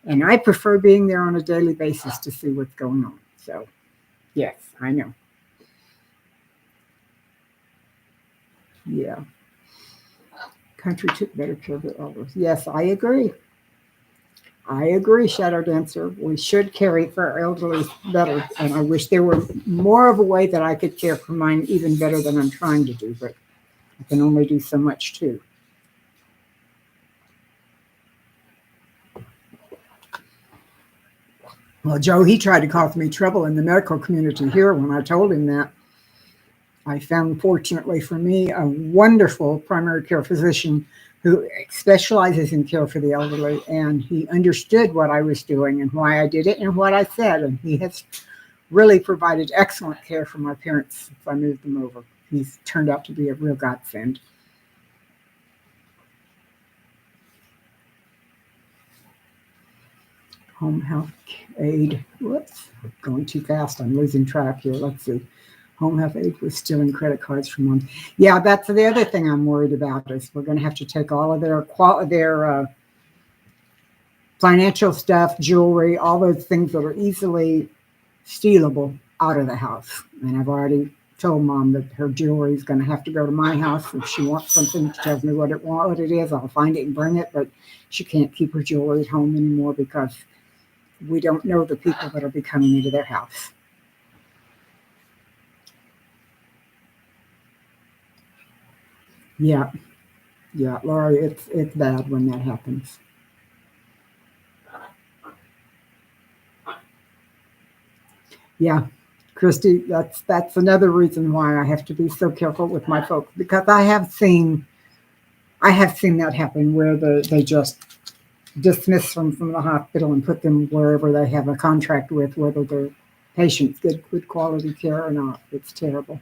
And I prefer being there on a daily basis to see what's going on. So, yes, I know. Yeah. Country took better care of their elders. Yes, I agree. I agree, Shadow Dancer. We should care for our elderly better. And I wish there were more of a way that I could care for mine even better than I'm trying to do. But I can only do so much too. Well, Joe, he tried to cause me trouble in the medical community here when I told him that. I found, fortunately for me, a wonderful primary care physician who specializes in care for the elderly, and he understood what I was doing and why I did it and what I said, and he has really provided excellent care for my parents since I moved them over. He's turned out to be a real godsend. Home health aid. Whoops, going too fast. I'm losing track here. Let's see. Home health aid was stealing credit cards from moms. Yeah, that's the other thing I'm worried about is we're going to have to take all of their financial stuff, jewelry, all those things that are easily stealable out of the house. And I've already told mom that her jewelry is going to have to go to my house. If she wants something, she tells me what it is. I'll find it and bring it. But she can't keep her jewelry at home anymore because we don't know the people that will be coming into their house. Yeah, Laura, it's bad when that happens. Yeah, Christy, that's another reason why I have to be so careful with my folks because I have seen that happen where they just dismiss them from the hospital and put them wherever they have a contract with, whether their patients get good quality care or not. It's terrible.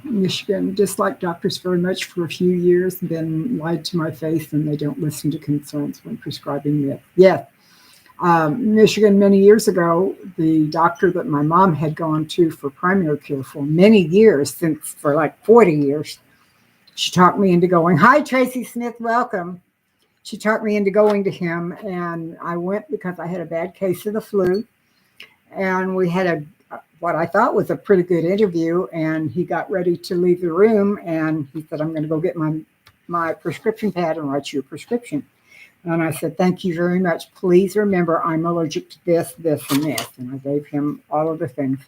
Michigan disliked doctors very much for a few years, then lied to my face, and they don't listen to concerns when prescribing meds. Yes, Michigan many years ago, the doctor that my mom had gone to for primary care for many years, since for like 40 years, she talked me into going. Hi, Tracy Smith, welcome. She talked me into going to him, and I went because I had a bad case of the flu, and we had what I thought was a pretty good interview. And he got ready to leave the room, and he said, "I'm going to go get my prescription pad and write you a prescription." And I said, "Thank you very much. Please remember, I'm allergic to this, this, and this." And I gave him all of the things.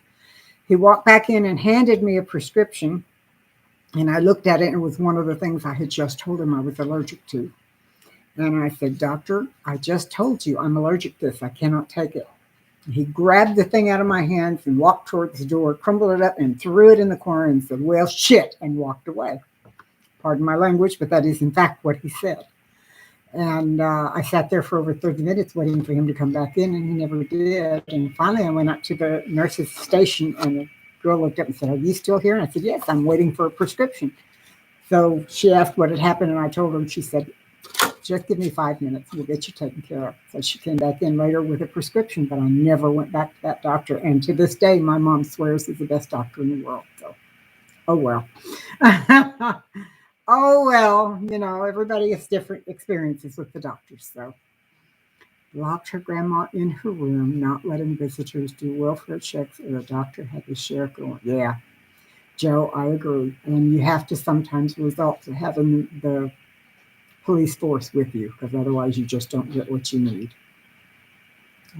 He walked back in and handed me a prescription. And I looked at it, and it was one of the things I had just told him I was allergic to. And I said, "Doctor, I just told you I'm allergic to this. I cannot take it." And he grabbed the thing out of my hands and walked towards the door, crumbled it up, and threw it in the corner and said, "Well, shit," and walked away. Pardon my language, but that is in fact what he said. And I sat there for over 30 minutes waiting for him to come back in, and he never did. And finally, I went up to the nurse's station, and the girl looked up and said, "Are you still here?" And I said, "Yes, I'm waiting for a prescription." So she asked what had happened, and I told her, and she said, "Just give me 5 minutes. We'll get you taken care of." So she came back in later with a prescription, but I never went back to that doctor. And to this day, my mom swears he's the best doctor in the world. So, oh well. Oh well, everybody has different experiences with the doctors. So, locked her grandma in her room, not letting visitors do welfare checks, or the doctor had the sheriff going. Yeah, Joe, I agree. And you have to sometimes resort to having the police force with you because otherwise you just don't get what you need.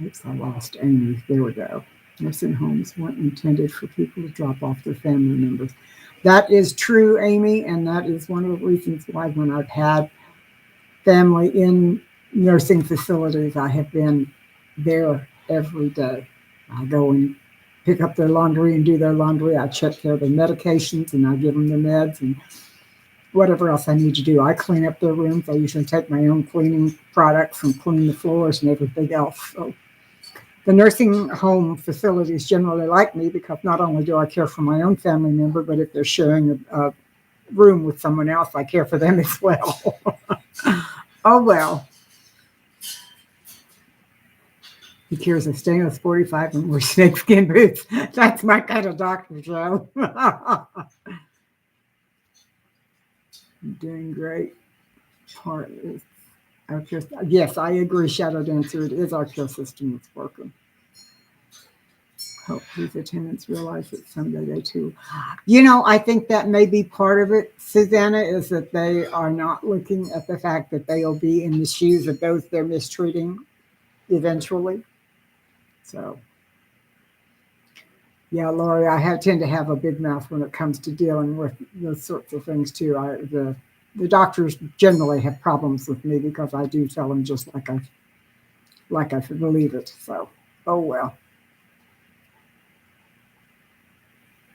Oops, I lost Amy. There we go. Nursing homes weren't intended for people to drop off their family members. That is true, Amy, and that is one of the reasons why when I've had family in nursing facilities, I have been there every day. I go and pick up their laundry and do their laundry. I check their medications and I give them their meds and whatever else I need to do. I clean up their rooms. I usually take my own cleaning products and clean the floors and everything else. So the nursing home facilities generally like me because not only do I care for my own family member, but if they're sharing a room with someone else, I care for them as well. Oh, well. He carries a stainless 45 and wears snakeskin boots. That's my kind of doctor, Joe. I'm doing great. Part is our care. Yes, I agree, Shadow Dancer. It is our care system that's working. Hope these attendants realize that someday they too. I think that may be part of it, Susanna, is that they are not looking at the fact that they will be in the shoes of those they're mistreating eventually. So, yeah, Lori, I tend to have a big mouth when it comes to dealing with those sorts of things too. The doctors generally have problems with me because I do tell them just like I believe it. So, oh well.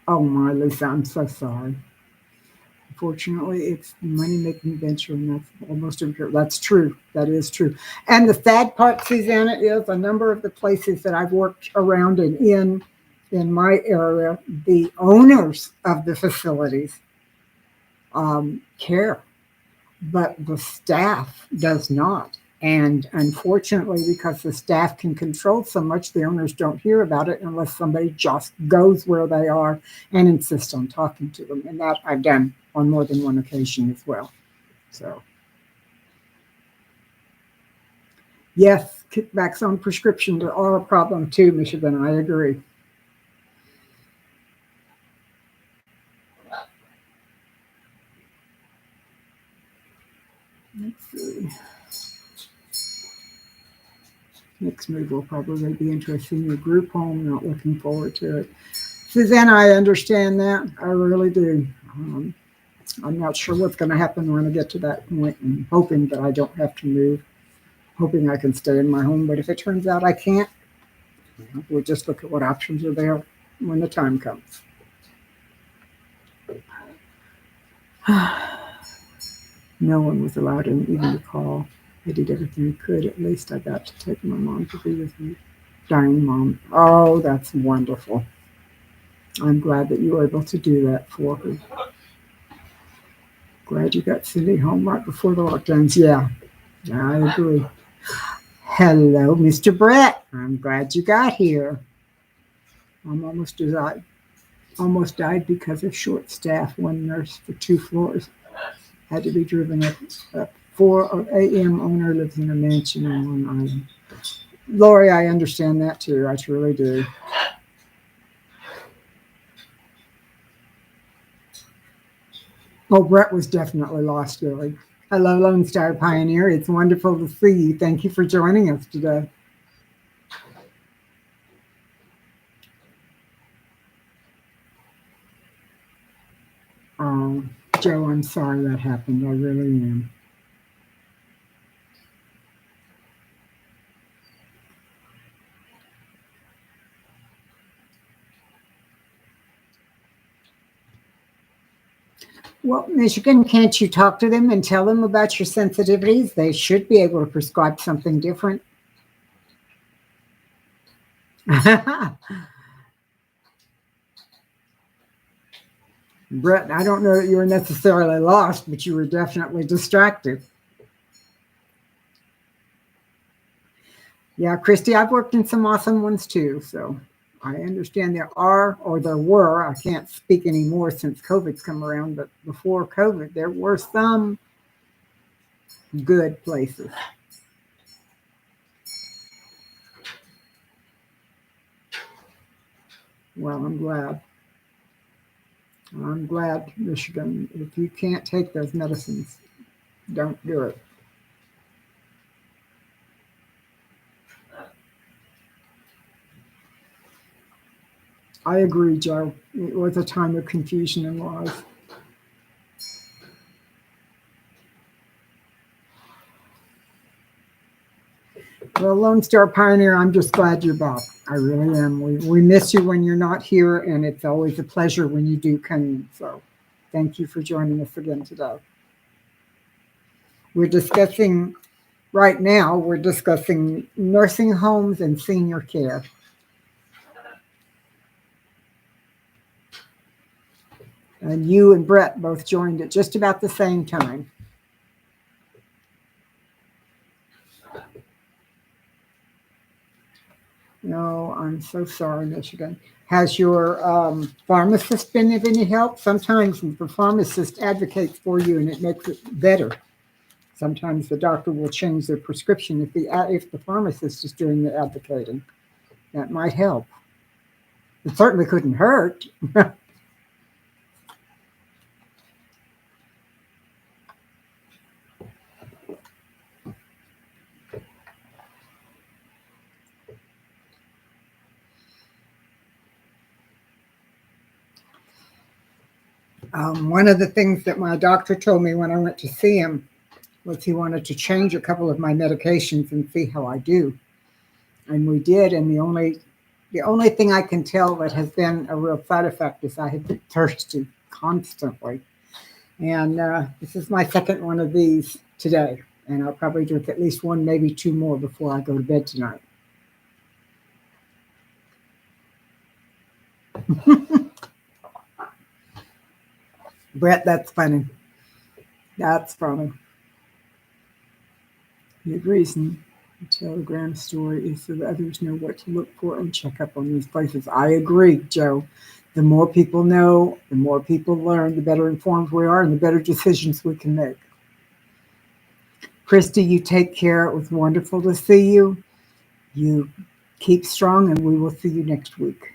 Oh my, Lisa, I'm so sorry. Unfortunately, it's a money-making venture, and that's almost impure. That's true. That is true. And the sad part, Susanna, is a number of the places that I've worked around and in my area, the owners of the facilities care. but the staff does not. And unfortunately, because the staff can control so much, the owners don't hear about it unless somebody just goes where they are and insists on talking to them. And that I've done on more than one occasion as well. So, yes, kickbacks on prescriptions are a problem too, Michigan. I agree. Let's see. Next move will probably be into a senior group home. Not looking forward to it. Susanna, I understand that. I really do. I'm not sure what's going to happen when I get to that point, and hoping that I don't have to move, hoping I can stay in my home. But if it turns out I can't, we'll just look at what options are there when the time comes. No one was allowed in, even to call. I did everything I could. At least I got to take my mom to be with me. Dying mom. Oh, that's wonderful. I'm glad that you were able to do that for her. Glad you got Cindy home right before the lockdowns. Yeah, I agree. Hello, Mr. Brett. I'm glad you got here. I'm almost died because of short staff. One nurse for 2 floors had to be driven up. A 4 a.m. owner lives in a mansion on Long Island. Lori, I understand that too. I truly do. Oh, Brett was definitely lost, Lori. Hello, Lone Star Pioneer. It's wonderful to see you. Thank you for joining us today. Oh, Joe, I'm sorry that happened. I really am. Well, Michigan, can't you talk to them and tell them about your sensitivities? They should be able to prescribe something different. Brett, I don't know that you were necessarily lost, but you were definitely distracted. Yeah, Christy, I've worked in some awesome ones too. So I understand there are, or there were, I can't speak anymore since COVID's come around, but before COVID, there were some good places. Well, I'm glad. I'm glad, Michigan. If you can't take those medicines, don't do it. I agree, Joe. It was a time of confusion and loss. Well, Lone Star Pioneer, I'm just glad you're back. I really am. We miss you when you're not here, and it's always a pleasure when you do come in. So thank you for joining us again today. We're discussing, right now, we're discussing nursing homes and senior care. And you and Brett both joined at just about the same time. No, I'm so sorry, Michigan. Has your pharmacist been of any help? Sometimes the pharmacist advocates for you and it makes it better. Sometimes the doctor will change their prescription if the pharmacist is doing the advocating. That might help. It certainly couldn't hurt. One of the things that my doctor told me when I went to see him was he wanted to change a couple of my medications and see how I do. And we did, and the only thing I can tell that has been a real side effect is I have been thirsty constantly. And this is my second one of these today. And I'll probably drink at least one, maybe two more before I go to bed tonight. Brett, that's funny. That's funny. The reason the telegram story is so that others know what to look for and check up on these places. I agree, Joe. The more people know, the more people learn, the better informed we are and the better decisions we can make. Christy, you take care. It was wonderful to see you. You keep strong, and we will see you next week.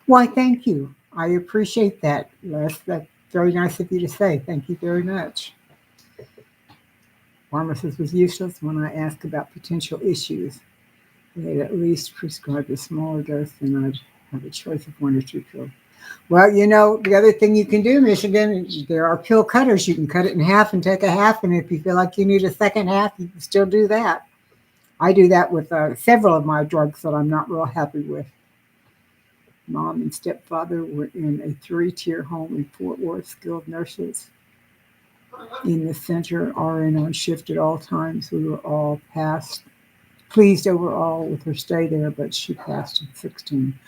Why, thank you. I appreciate that, Les. That's very nice of you to say. Thank you very much. Pharmacist was useless when I asked about potential issues. They'd at least prescribe a smaller dose, then I'd have a choice of one or two pills. Well, the other thing you can do, Michigan, is there are pill cutters. You can cut it in half and take a half, and if you feel like you need a second half, you can still do that. I do that with several of my drugs that I'm not real happy with. Mom and stepfather were in a 3-tier home in Fort Worth, skilled nurses in the center, RN on shift at all times. We were all pleased overall with her stay there, but she passed at 16.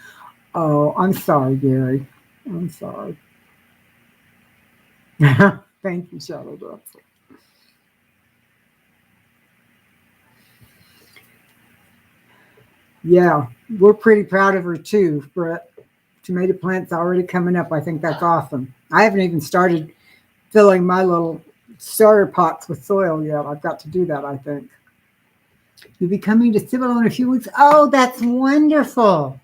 Oh, I'm sorry, Gary. I'm sorry. Thank you, Shadow Drexel. Yeah, we're pretty proud of her too, Brett. Tomato plant's already coming up. I think that's awesome. I haven't even started filling my little starter pots with soil yet. I've got to do that, I think. You'll be coming to Cibolo in a few weeks. Oh, that's wonderful.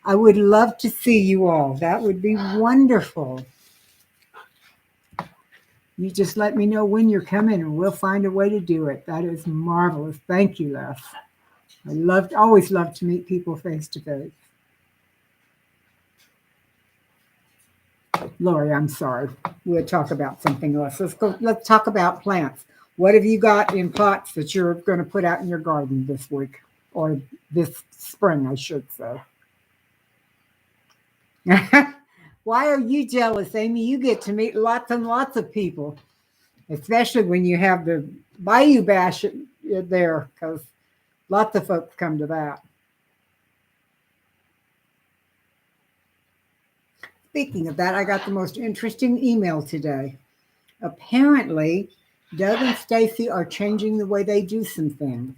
I would love to see you all. That would be wonderful. You just let me know when you're coming and we'll find a way to do it. That is marvelous. Thank you, Les. Always love to meet people face to face. Lori, I'm sorry. We'll talk about something else. Let's talk about plants. What have you got in pots that you're going to put out in your garden this week? Or this spring, I should say. Why are you jealous, Amy? You get to meet lots and lots of people, especially when you have the Bayou Bash there, because lots of folks come to that. Speaking of that, I got the most interesting email today. Apparently, Doug and Stacy are changing the way they do some things.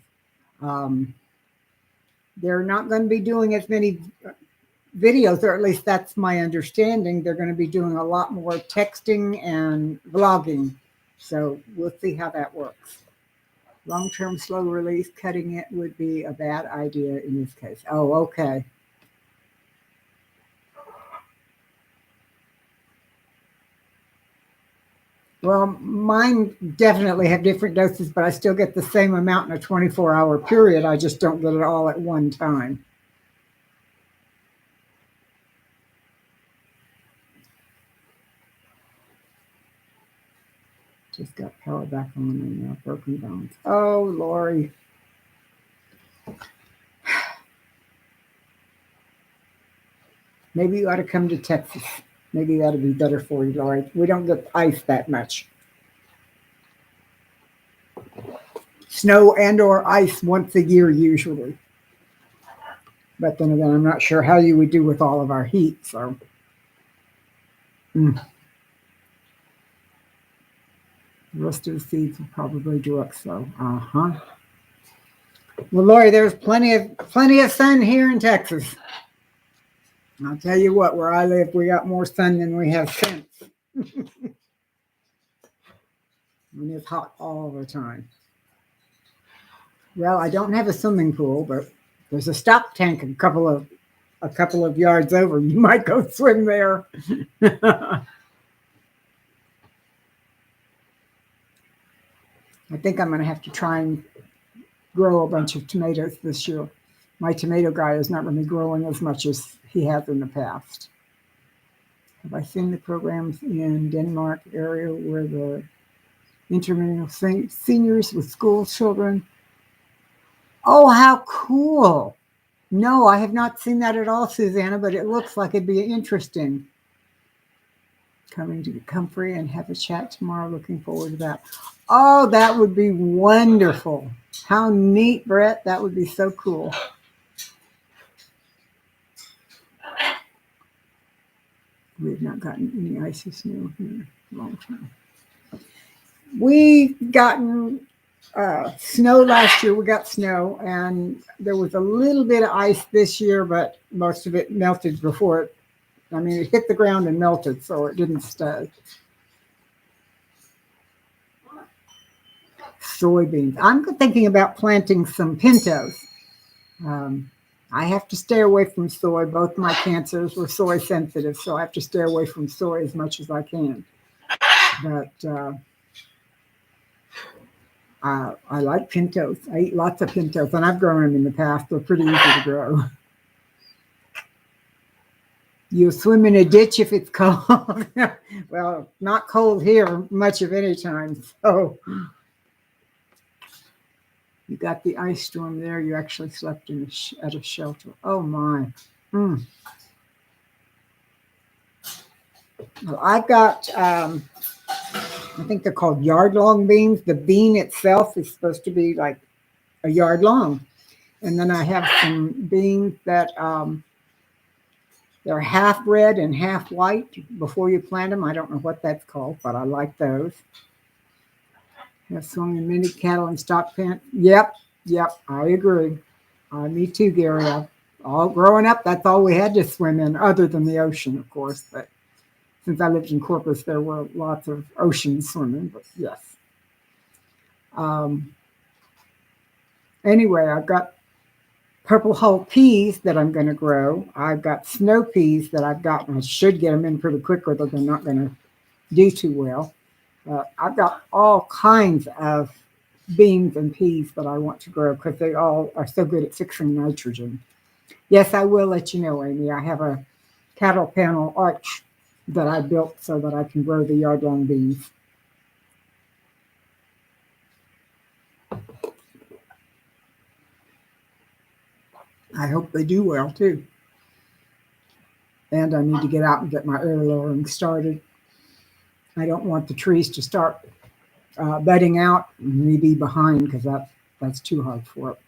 They're not going to be doing as many videos, or at least that's my understanding. They're going to be doing a lot more texting and vlogging. So we'll see how that works. Long-term slow release, cutting it would be a bad idea in this case. Oh, okay. Well, mine definitely have different doses, but I still get the same amount in a 24-hour period. I just don't get it all at one time. Just got power back on and now broken bones. Oh, Lori. Maybe you ought to come to Texas. Maybe that'll be better for you, Lori. We don't get ice that much. Snow and or ice once a year usually. But then again, I'm not sure how you would do with all of our heat. So, the rest of the seeds will probably do it. So, Well, Lori, there's plenty of sun here in Texas. I'll tell you what, where I live, we got more sun than we have sense. And it's hot all the time. Well, I don't have a swimming pool, but there's a stock tank a couple of yards over. You might go swim there. I think I'm going to have to try and grow a bunch of tomatoes this year. My tomato guy is not really growing as much as he has in the past. Have I seen the programs in Denmark area where the intermittent seniors with school children? Oh, how cool. No, I have not seen that at all, Susanna, but it looks like it'd be interesting. Coming to Comfrey and have a chat tomorrow. Looking forward to that. Oh, that would be wonderful. How neat, Brett. That would be so cool. We've not gotten any icy snow here long time. We've gotten Snow last year. We got snow, and there was a little bit of ice this year, but most of it melted before it. I mean, it hit the ground and melted, so it didn't stay. Soybeans. I'm thinking about planting some pintos. Um, I have to stay away from soy. Both my cancers were soy sensitive, so I have to stay away from soy as much as I can. But I like pintos. I eat lots of pintos, and I've grown them in the past. They're pretty easy to grow. You swim in a ditch if it's cold. Well, not cold here much of any time. So you got the ice storm there. You actually slept in at a shelter. Oh my. Mm. Well, I've got, I think they're called yard long beans. The bean itself is supposed to be like a yard long. And then I have some beans that they're half red and half white before you plant them. I don't know what that's called, but I like those. Have swung in many cattle and stock pen. Yep, I agree. Me too, Gary. All growing up, that's all we had to swim in, other than the ocean, of course. But since I lived in Corpus, there were lots of ocean swimming. But yes. Anyway, I've got purple hull peas that I'm going to grow. I've got snow peas that I've got, and I should get them in pretty quick, or they're not going to do too well. I've got all kinds of beans and peas that I want to grow because they all are so good at fixing nitrogen. Yes, I will let you know, Amy. I have a cattle panel arch that I built so that I can grow the yard-long beans. I hope they do well, too. And I need to get out and get my early lowering started. I don't want the trees to start budding out and me be behind because that's too hard for it.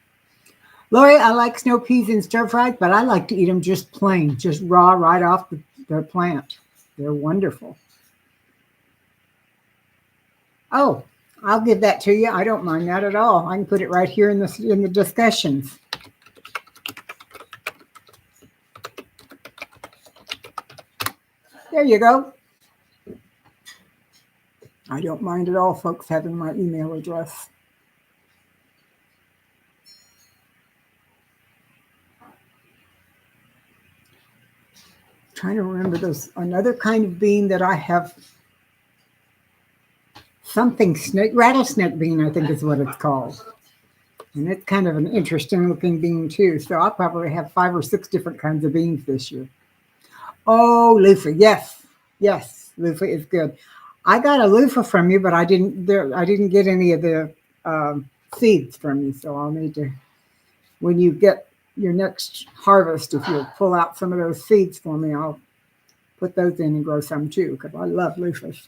Lori, I like snow peas in stir fries, but I like to eat them just plain, just raw right off the plant. They're wonderful. Oh, I'll give that to you. I don't mind that at all. I can put it right here in the discussions. There you go. I don't mind at all, folks, having my email address. Trying to remember, there's another kind of bean that I have. Something rattlesnake bean, I think is what it's called. And it's kind of an interesting looking bean too. So I'll probably have 5 or 6 different kinds of beans this year. Oh, loofah. Yes, loofah is good. I got a loofah from you, but I didn't get any of the seeds from you. So I'll need to, when you get your next harvest, if you'll pull out some of those seeds for me, I'll put those in and grow some too, because I love loofahs.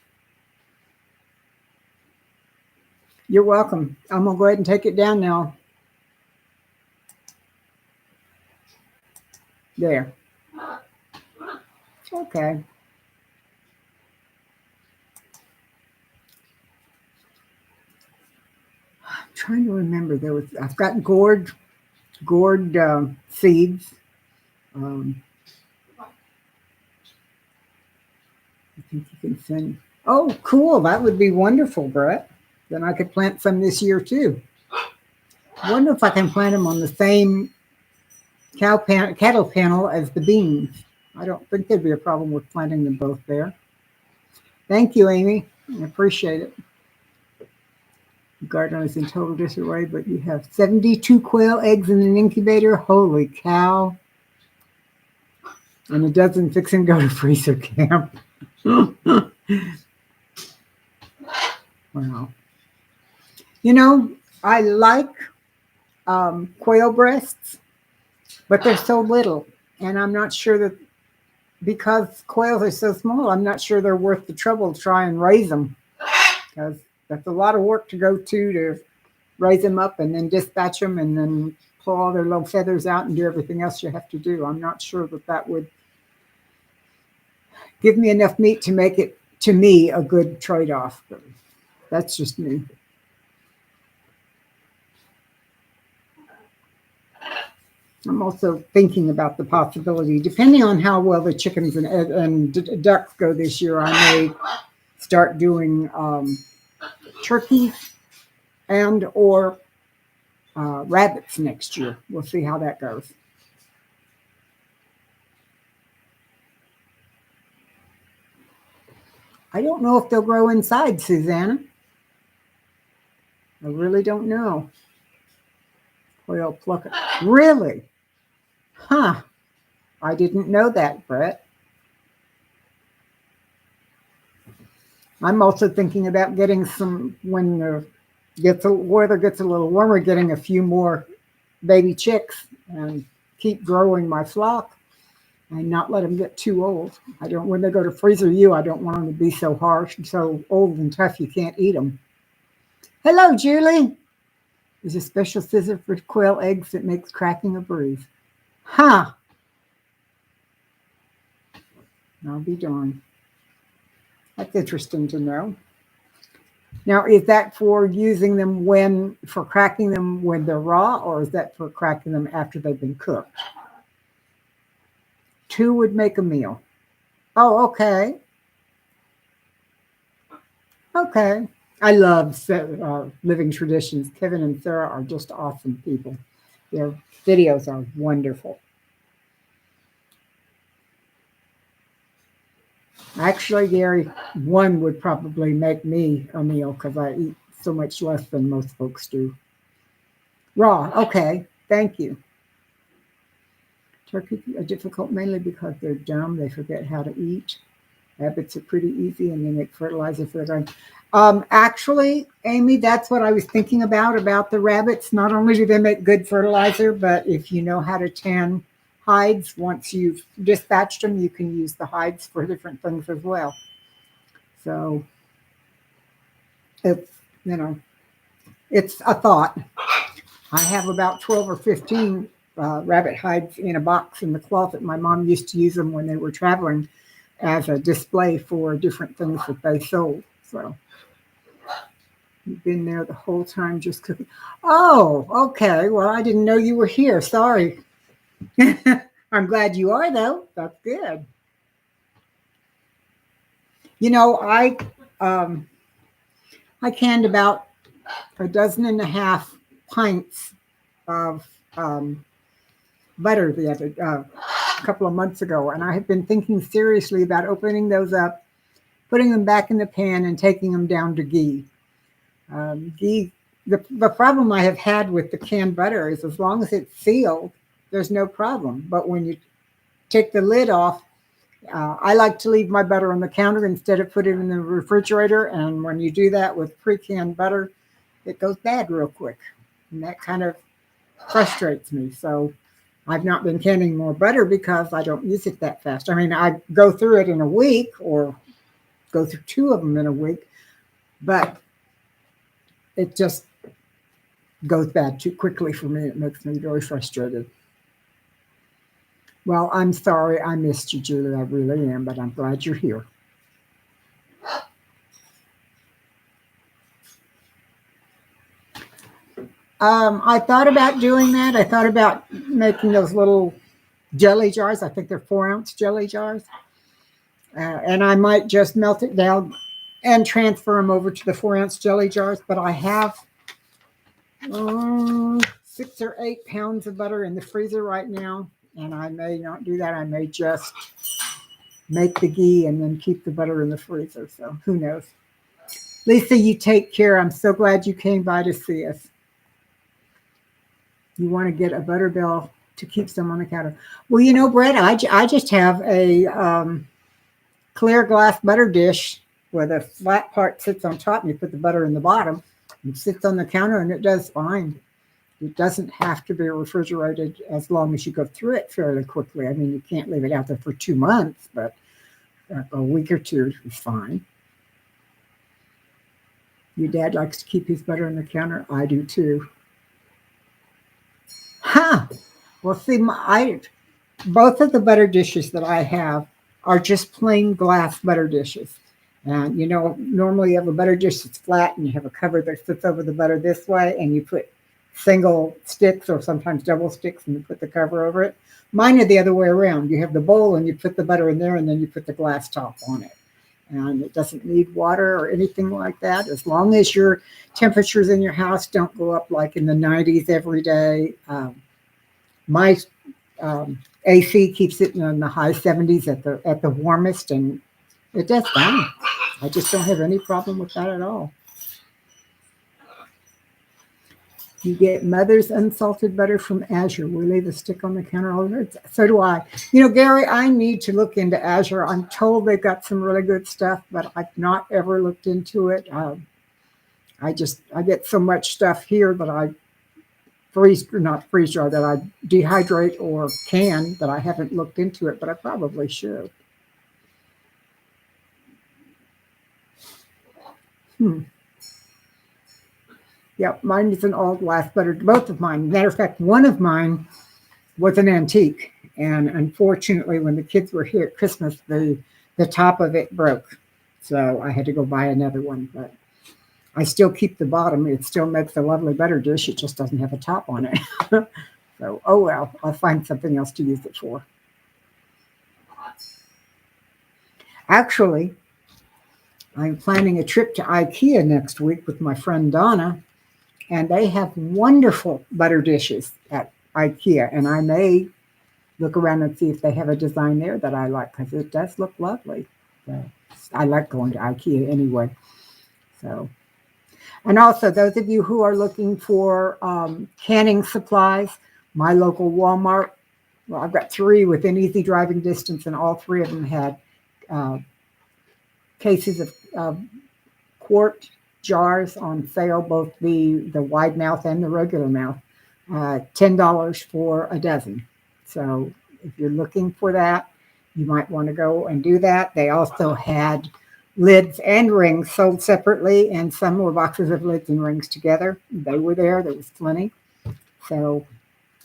You're welcome. I'm going to go ahead and take it down now. There. Okay. I'm trying to remember. I've got gourd seeds. I think you can send. Oh, cool. That would be wonderful, Brett. Then I could plant some this year too. I wonder if I can plant them on the same cattle panel as the beans. I don't think there'd be a problem with planting them both there. Thank you, Amy. I appreciate it. The garden is in total disarray, but you have 72 quail eggs in an incubator. Holy cow. And a dozen fix and go to freezer camp. Wow. You know, I like quail breasts, but they're so little. And I'm not sure that, because quails are so small, I'm not sure they're worth the trouble to try and raise them. Because that's a lot of work to go to raise them up and then dispatch them and then pull all their little feathers out and do everything else you have to do. I'm not sure that would give me enough meat to make it, to me, a good trade-off. But that's just me. I'm also thinking about the possibility, depending on how well the chickens and ducks go this year, I may start doing turkeys and or rabbits next year. We'll see how that goes. I don't know if they'll grow inside, Susanna. I really don't know. Quail plucker. Really? Huh. I didn't know that, Brett. I'm also thinking about getting some, when the weather gets a little warmer, getting a few more baby chicks and keep growing my flock and not let them get too old. I don't, when they go to freezer you, I don't want them to be so harsh and so old and tough you can't eat them. Hello, Julie. There's a special scissor for quail eggs that makes cracking a breeze. Huh. I'll be darned. That's interesting to know. Now, is that for using them for cracking them when they're raw, or is that for cracking them after they've been cooked? 2 would make a meal. Oh, okay. Okay. I love Living Traditions. Kevin and Sarah are just awesome people. Their videos are wonderful. Actually, Gary, 1 would probably make me a meal because I eat so much less than most folks do. Raw, okay, thank you. Turkeys are difficult mainly because they're dumb. They forget how to eat. Rabbits are pretty easy and they make fertilizer for the garden. Actually, Amy, that's what I was thinking about the rabbits. Not only do they make good fertilizer, but if you know how to tan hides, once you've dispatched them, you can use the hides for different things as well. So it's, it's a thought. I have about 12 or 15 rabbit hides in a box in the closet. My mom used to use them when they were traveling as a display for different things that they sold. So you've been there the whole time just cooking. Oh, okay. Well, I didn't know you were here. Sorry. I'm glad you are, though. That's good. I canned about 1.5 pints of butter a couple of months ago, and I have been thinking seriously about opening those up, putting them back in the pan, and taking them down to ghee. Ghee. The problem I have had with the canned butter is as long as it's sealed, there's no problem. But when you take the lid off, I like to leave my butter on the counter instead of put it in the refrigerator. And when you do that with pre-canned butter, it goes bad real quick. And that kind of frustrates me. So I've not been canning more butter because I don't use it that fast. I mean, I go through it in a week or go through 2 of them in a week, but it just goes bad too quickly for me. It makes me very frustrated. Well, I'm sorry I missed you, Julie. I really am, but I'm glad you're here. I thought about doing that. I thought about making those little jelly jars. I think they're 4-ounce jelly jars. And I might just melt it down and transfer them over to the 4-ounce jelly jars. But I have 6 or 8 pounds of butter in the freezer right now. And I may not do that. I may just make the ghee and then keep the butter in the freezer. So who knows? Lisa, you take care. I'm so glad you came by to see us. You want to get a butter bell to keep some on the counter. Well, Brett, I just have a clear glass butter dish where the flat part sits on top and you put the butter in the bottom. It sits on the counter and it does fine. It doesn't have to be refrigerated as long as you go through it fairly quickly. I mean, you can't leave it out there for 2 months, but a week or 2 is fine. Your dad likes to keep his butter on the counter. I do too. Huh. Well, see, both of the butter dishes that I have are just plain glass butter dishes. And, normally you have a butter dish that's flat and you have a cover that sits over the butter this way and you put single sticks or sometimes double sticks, and you put the cover over it. Mine are the other way around. You have the bowl and you put the butter in there, and then you put the glass top on it. And it doesn't need water or anything like that. As long as your temperatures in your house don't go up like in the 90s every day. My AC keeps it in the high 70s at the warmest, and it does fine. I just don't have any problem with that at all. You get Mother's unsalted butter from Azure. We leave a stick on the counter all the time. So do I. Gary, I need to look into Azure. I'm told they've got some really good stuff, but I've not ever looked into it. I get so much stuff here that I not freeze dry, that I dehydrate or can, that I haven't looked into it, but I probably should. Yep, mine is an all glass butter. Both of mine. Matter of fact, one of mine was an antique, and unfortunately, when the kids were here at Christmas, the top of it broke, so I had to go buy another one. But I still keep the bottom. It still makes a lovely butter dish. It just doesn't have a top on it. So, oh well, I'll find something else to use it for. Actually, I'm planning a trip to IKEA next week with my friend Donna, and they have wonderful butter dishes at IKEA, and I may look around and see if they have a design there that I like, because it does look lovely. So I like going to IKEA anyway. So, and also those of you who are looking for canning supplies, my local Walmart, well, I've got 3 within easy driving distance, and all 3 of them had cases of quart jars on sale, both the wide mouth and the regular mouth, $10 for a dozen. So if you're looking for that, you might want to go and do that. They also had lids and rings sold separately, and some were boxes of lids and rings together. They were there. There was plenty. So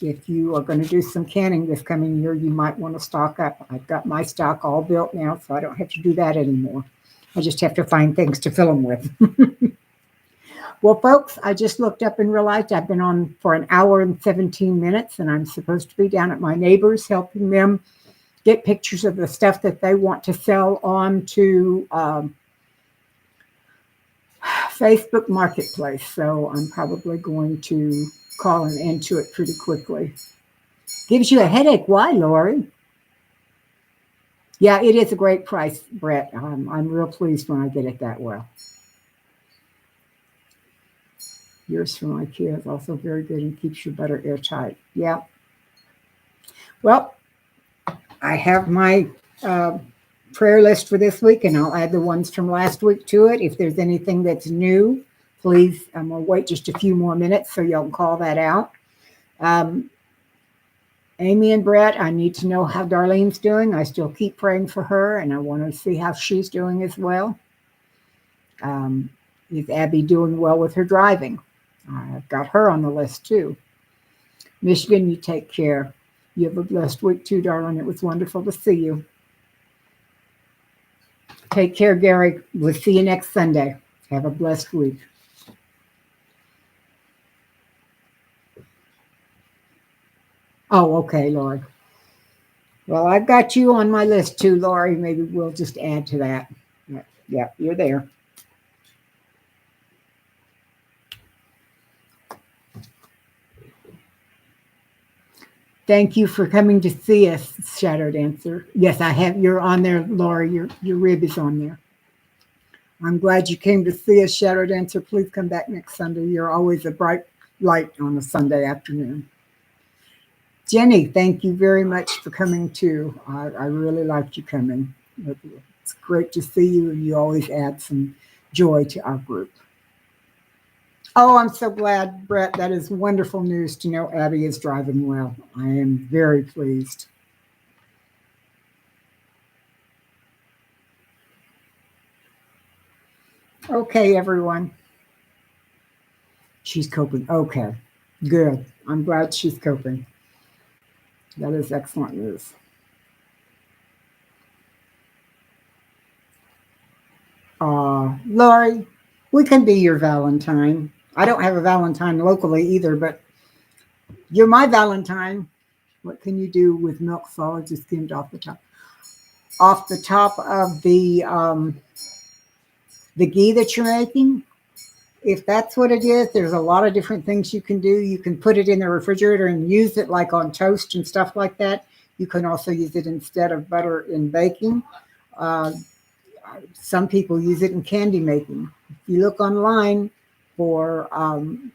if you are going to do some canning this coming year, you might want to stock up. I've got my stock all built now, so I don't have to do that anymore. I just have to find things to fill them with. Well, folks, I just looked up and realized I've been on for an hour and 17 minutes, and I'm supposed to be down at my neighbors helping them get pictures of the stuff that they want to sell on to Facebook Marketplace. So I'm probably going to call an end to it pretty quickly. Gives you a headache. Why, Lori? Yeah, it is a great price, Brett. I'm real pleased when I get it that well. Yours from IKEA is also very good and keeps your butter airtight. Yeah. Well, I have my prayer list for this week, and I'll add the ones from last week to it. If there's anything that's new, please, I'm going to wait just a few more minutes so y'all can call that out. Amy and Brett, I need to know how Darlene's doing. I still keep praying for her, and I want to see how she's doing as well. Is Abby doing well with her driving? I've got her on the list too. Michigan, you take care. You have a blessed week too, darling. It was wonderful to see you. Take care, Gary. We'll see you next Sunday. Have a blessed week. Oh, okay, Lori. Well, I've got you on my list too, Lori. Maybe we'll just add to that. Yeah, you're there. Thank you for coming to see us, Shadow Dancer. Yes, I have. You're on there, Lori. Your rib is on there. I'm glad you came to see us, Shadow Dancer. Please come back next Sunday. You're always a bright light on a Sunday afternoon. Jenny, thank you very much for coming too. I really liked you coming. It's great to see you, and you always add some joy to our group. Oh, I'm so glad, Brett. That is wonderful news to know Abby is driving well. I am very pleased. Okay, everyone. She's coping. Okay, good. I'm glad she's coping. That is excellent news. Lori, we can be your Valentine. I don't have a Valentine locally either, but you're my Valentine. What can you do with milk solids just skimmed off the top? Off the top of the ghee that you're making? If that's what it is, there's a lot of different things you can do. You can put it in the refrigerator and use it like on toast and stuff like that. You can also use it instead of butter in baking. Uh, some people use it in candy making. If you look online for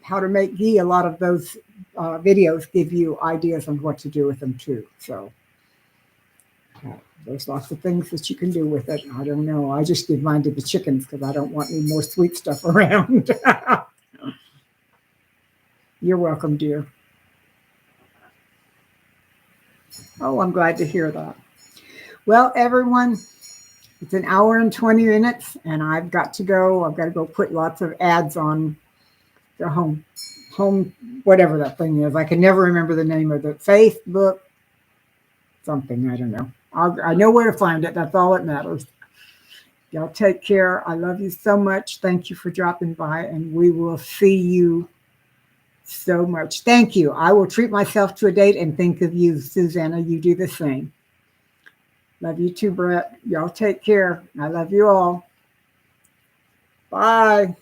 how to make ghee, a lot of those videos give you ideas on what to do with them too. So there's lots of things that you can do with it. I don't know. I just give mine to the chickens because I don't want any more sweet stuff around. You're welcome, dear. Oh, I'm glad to hear that. Well, everyone, it's an hour and 20 minutes, and I've got to go. I've got to go put lots of ads on the home, whatever that thing is. I can never remember the name of it. Facebook, something, I don't know. I know where to find it. That's all that matters. Y'all take care. I love you so much. Thank you for dropping by, and we will see you so much. Thank you. I will treat myself to a date and think of you, Susanna. You do the same. Love you too, Brett. Y'all take care. I love you all. Bye.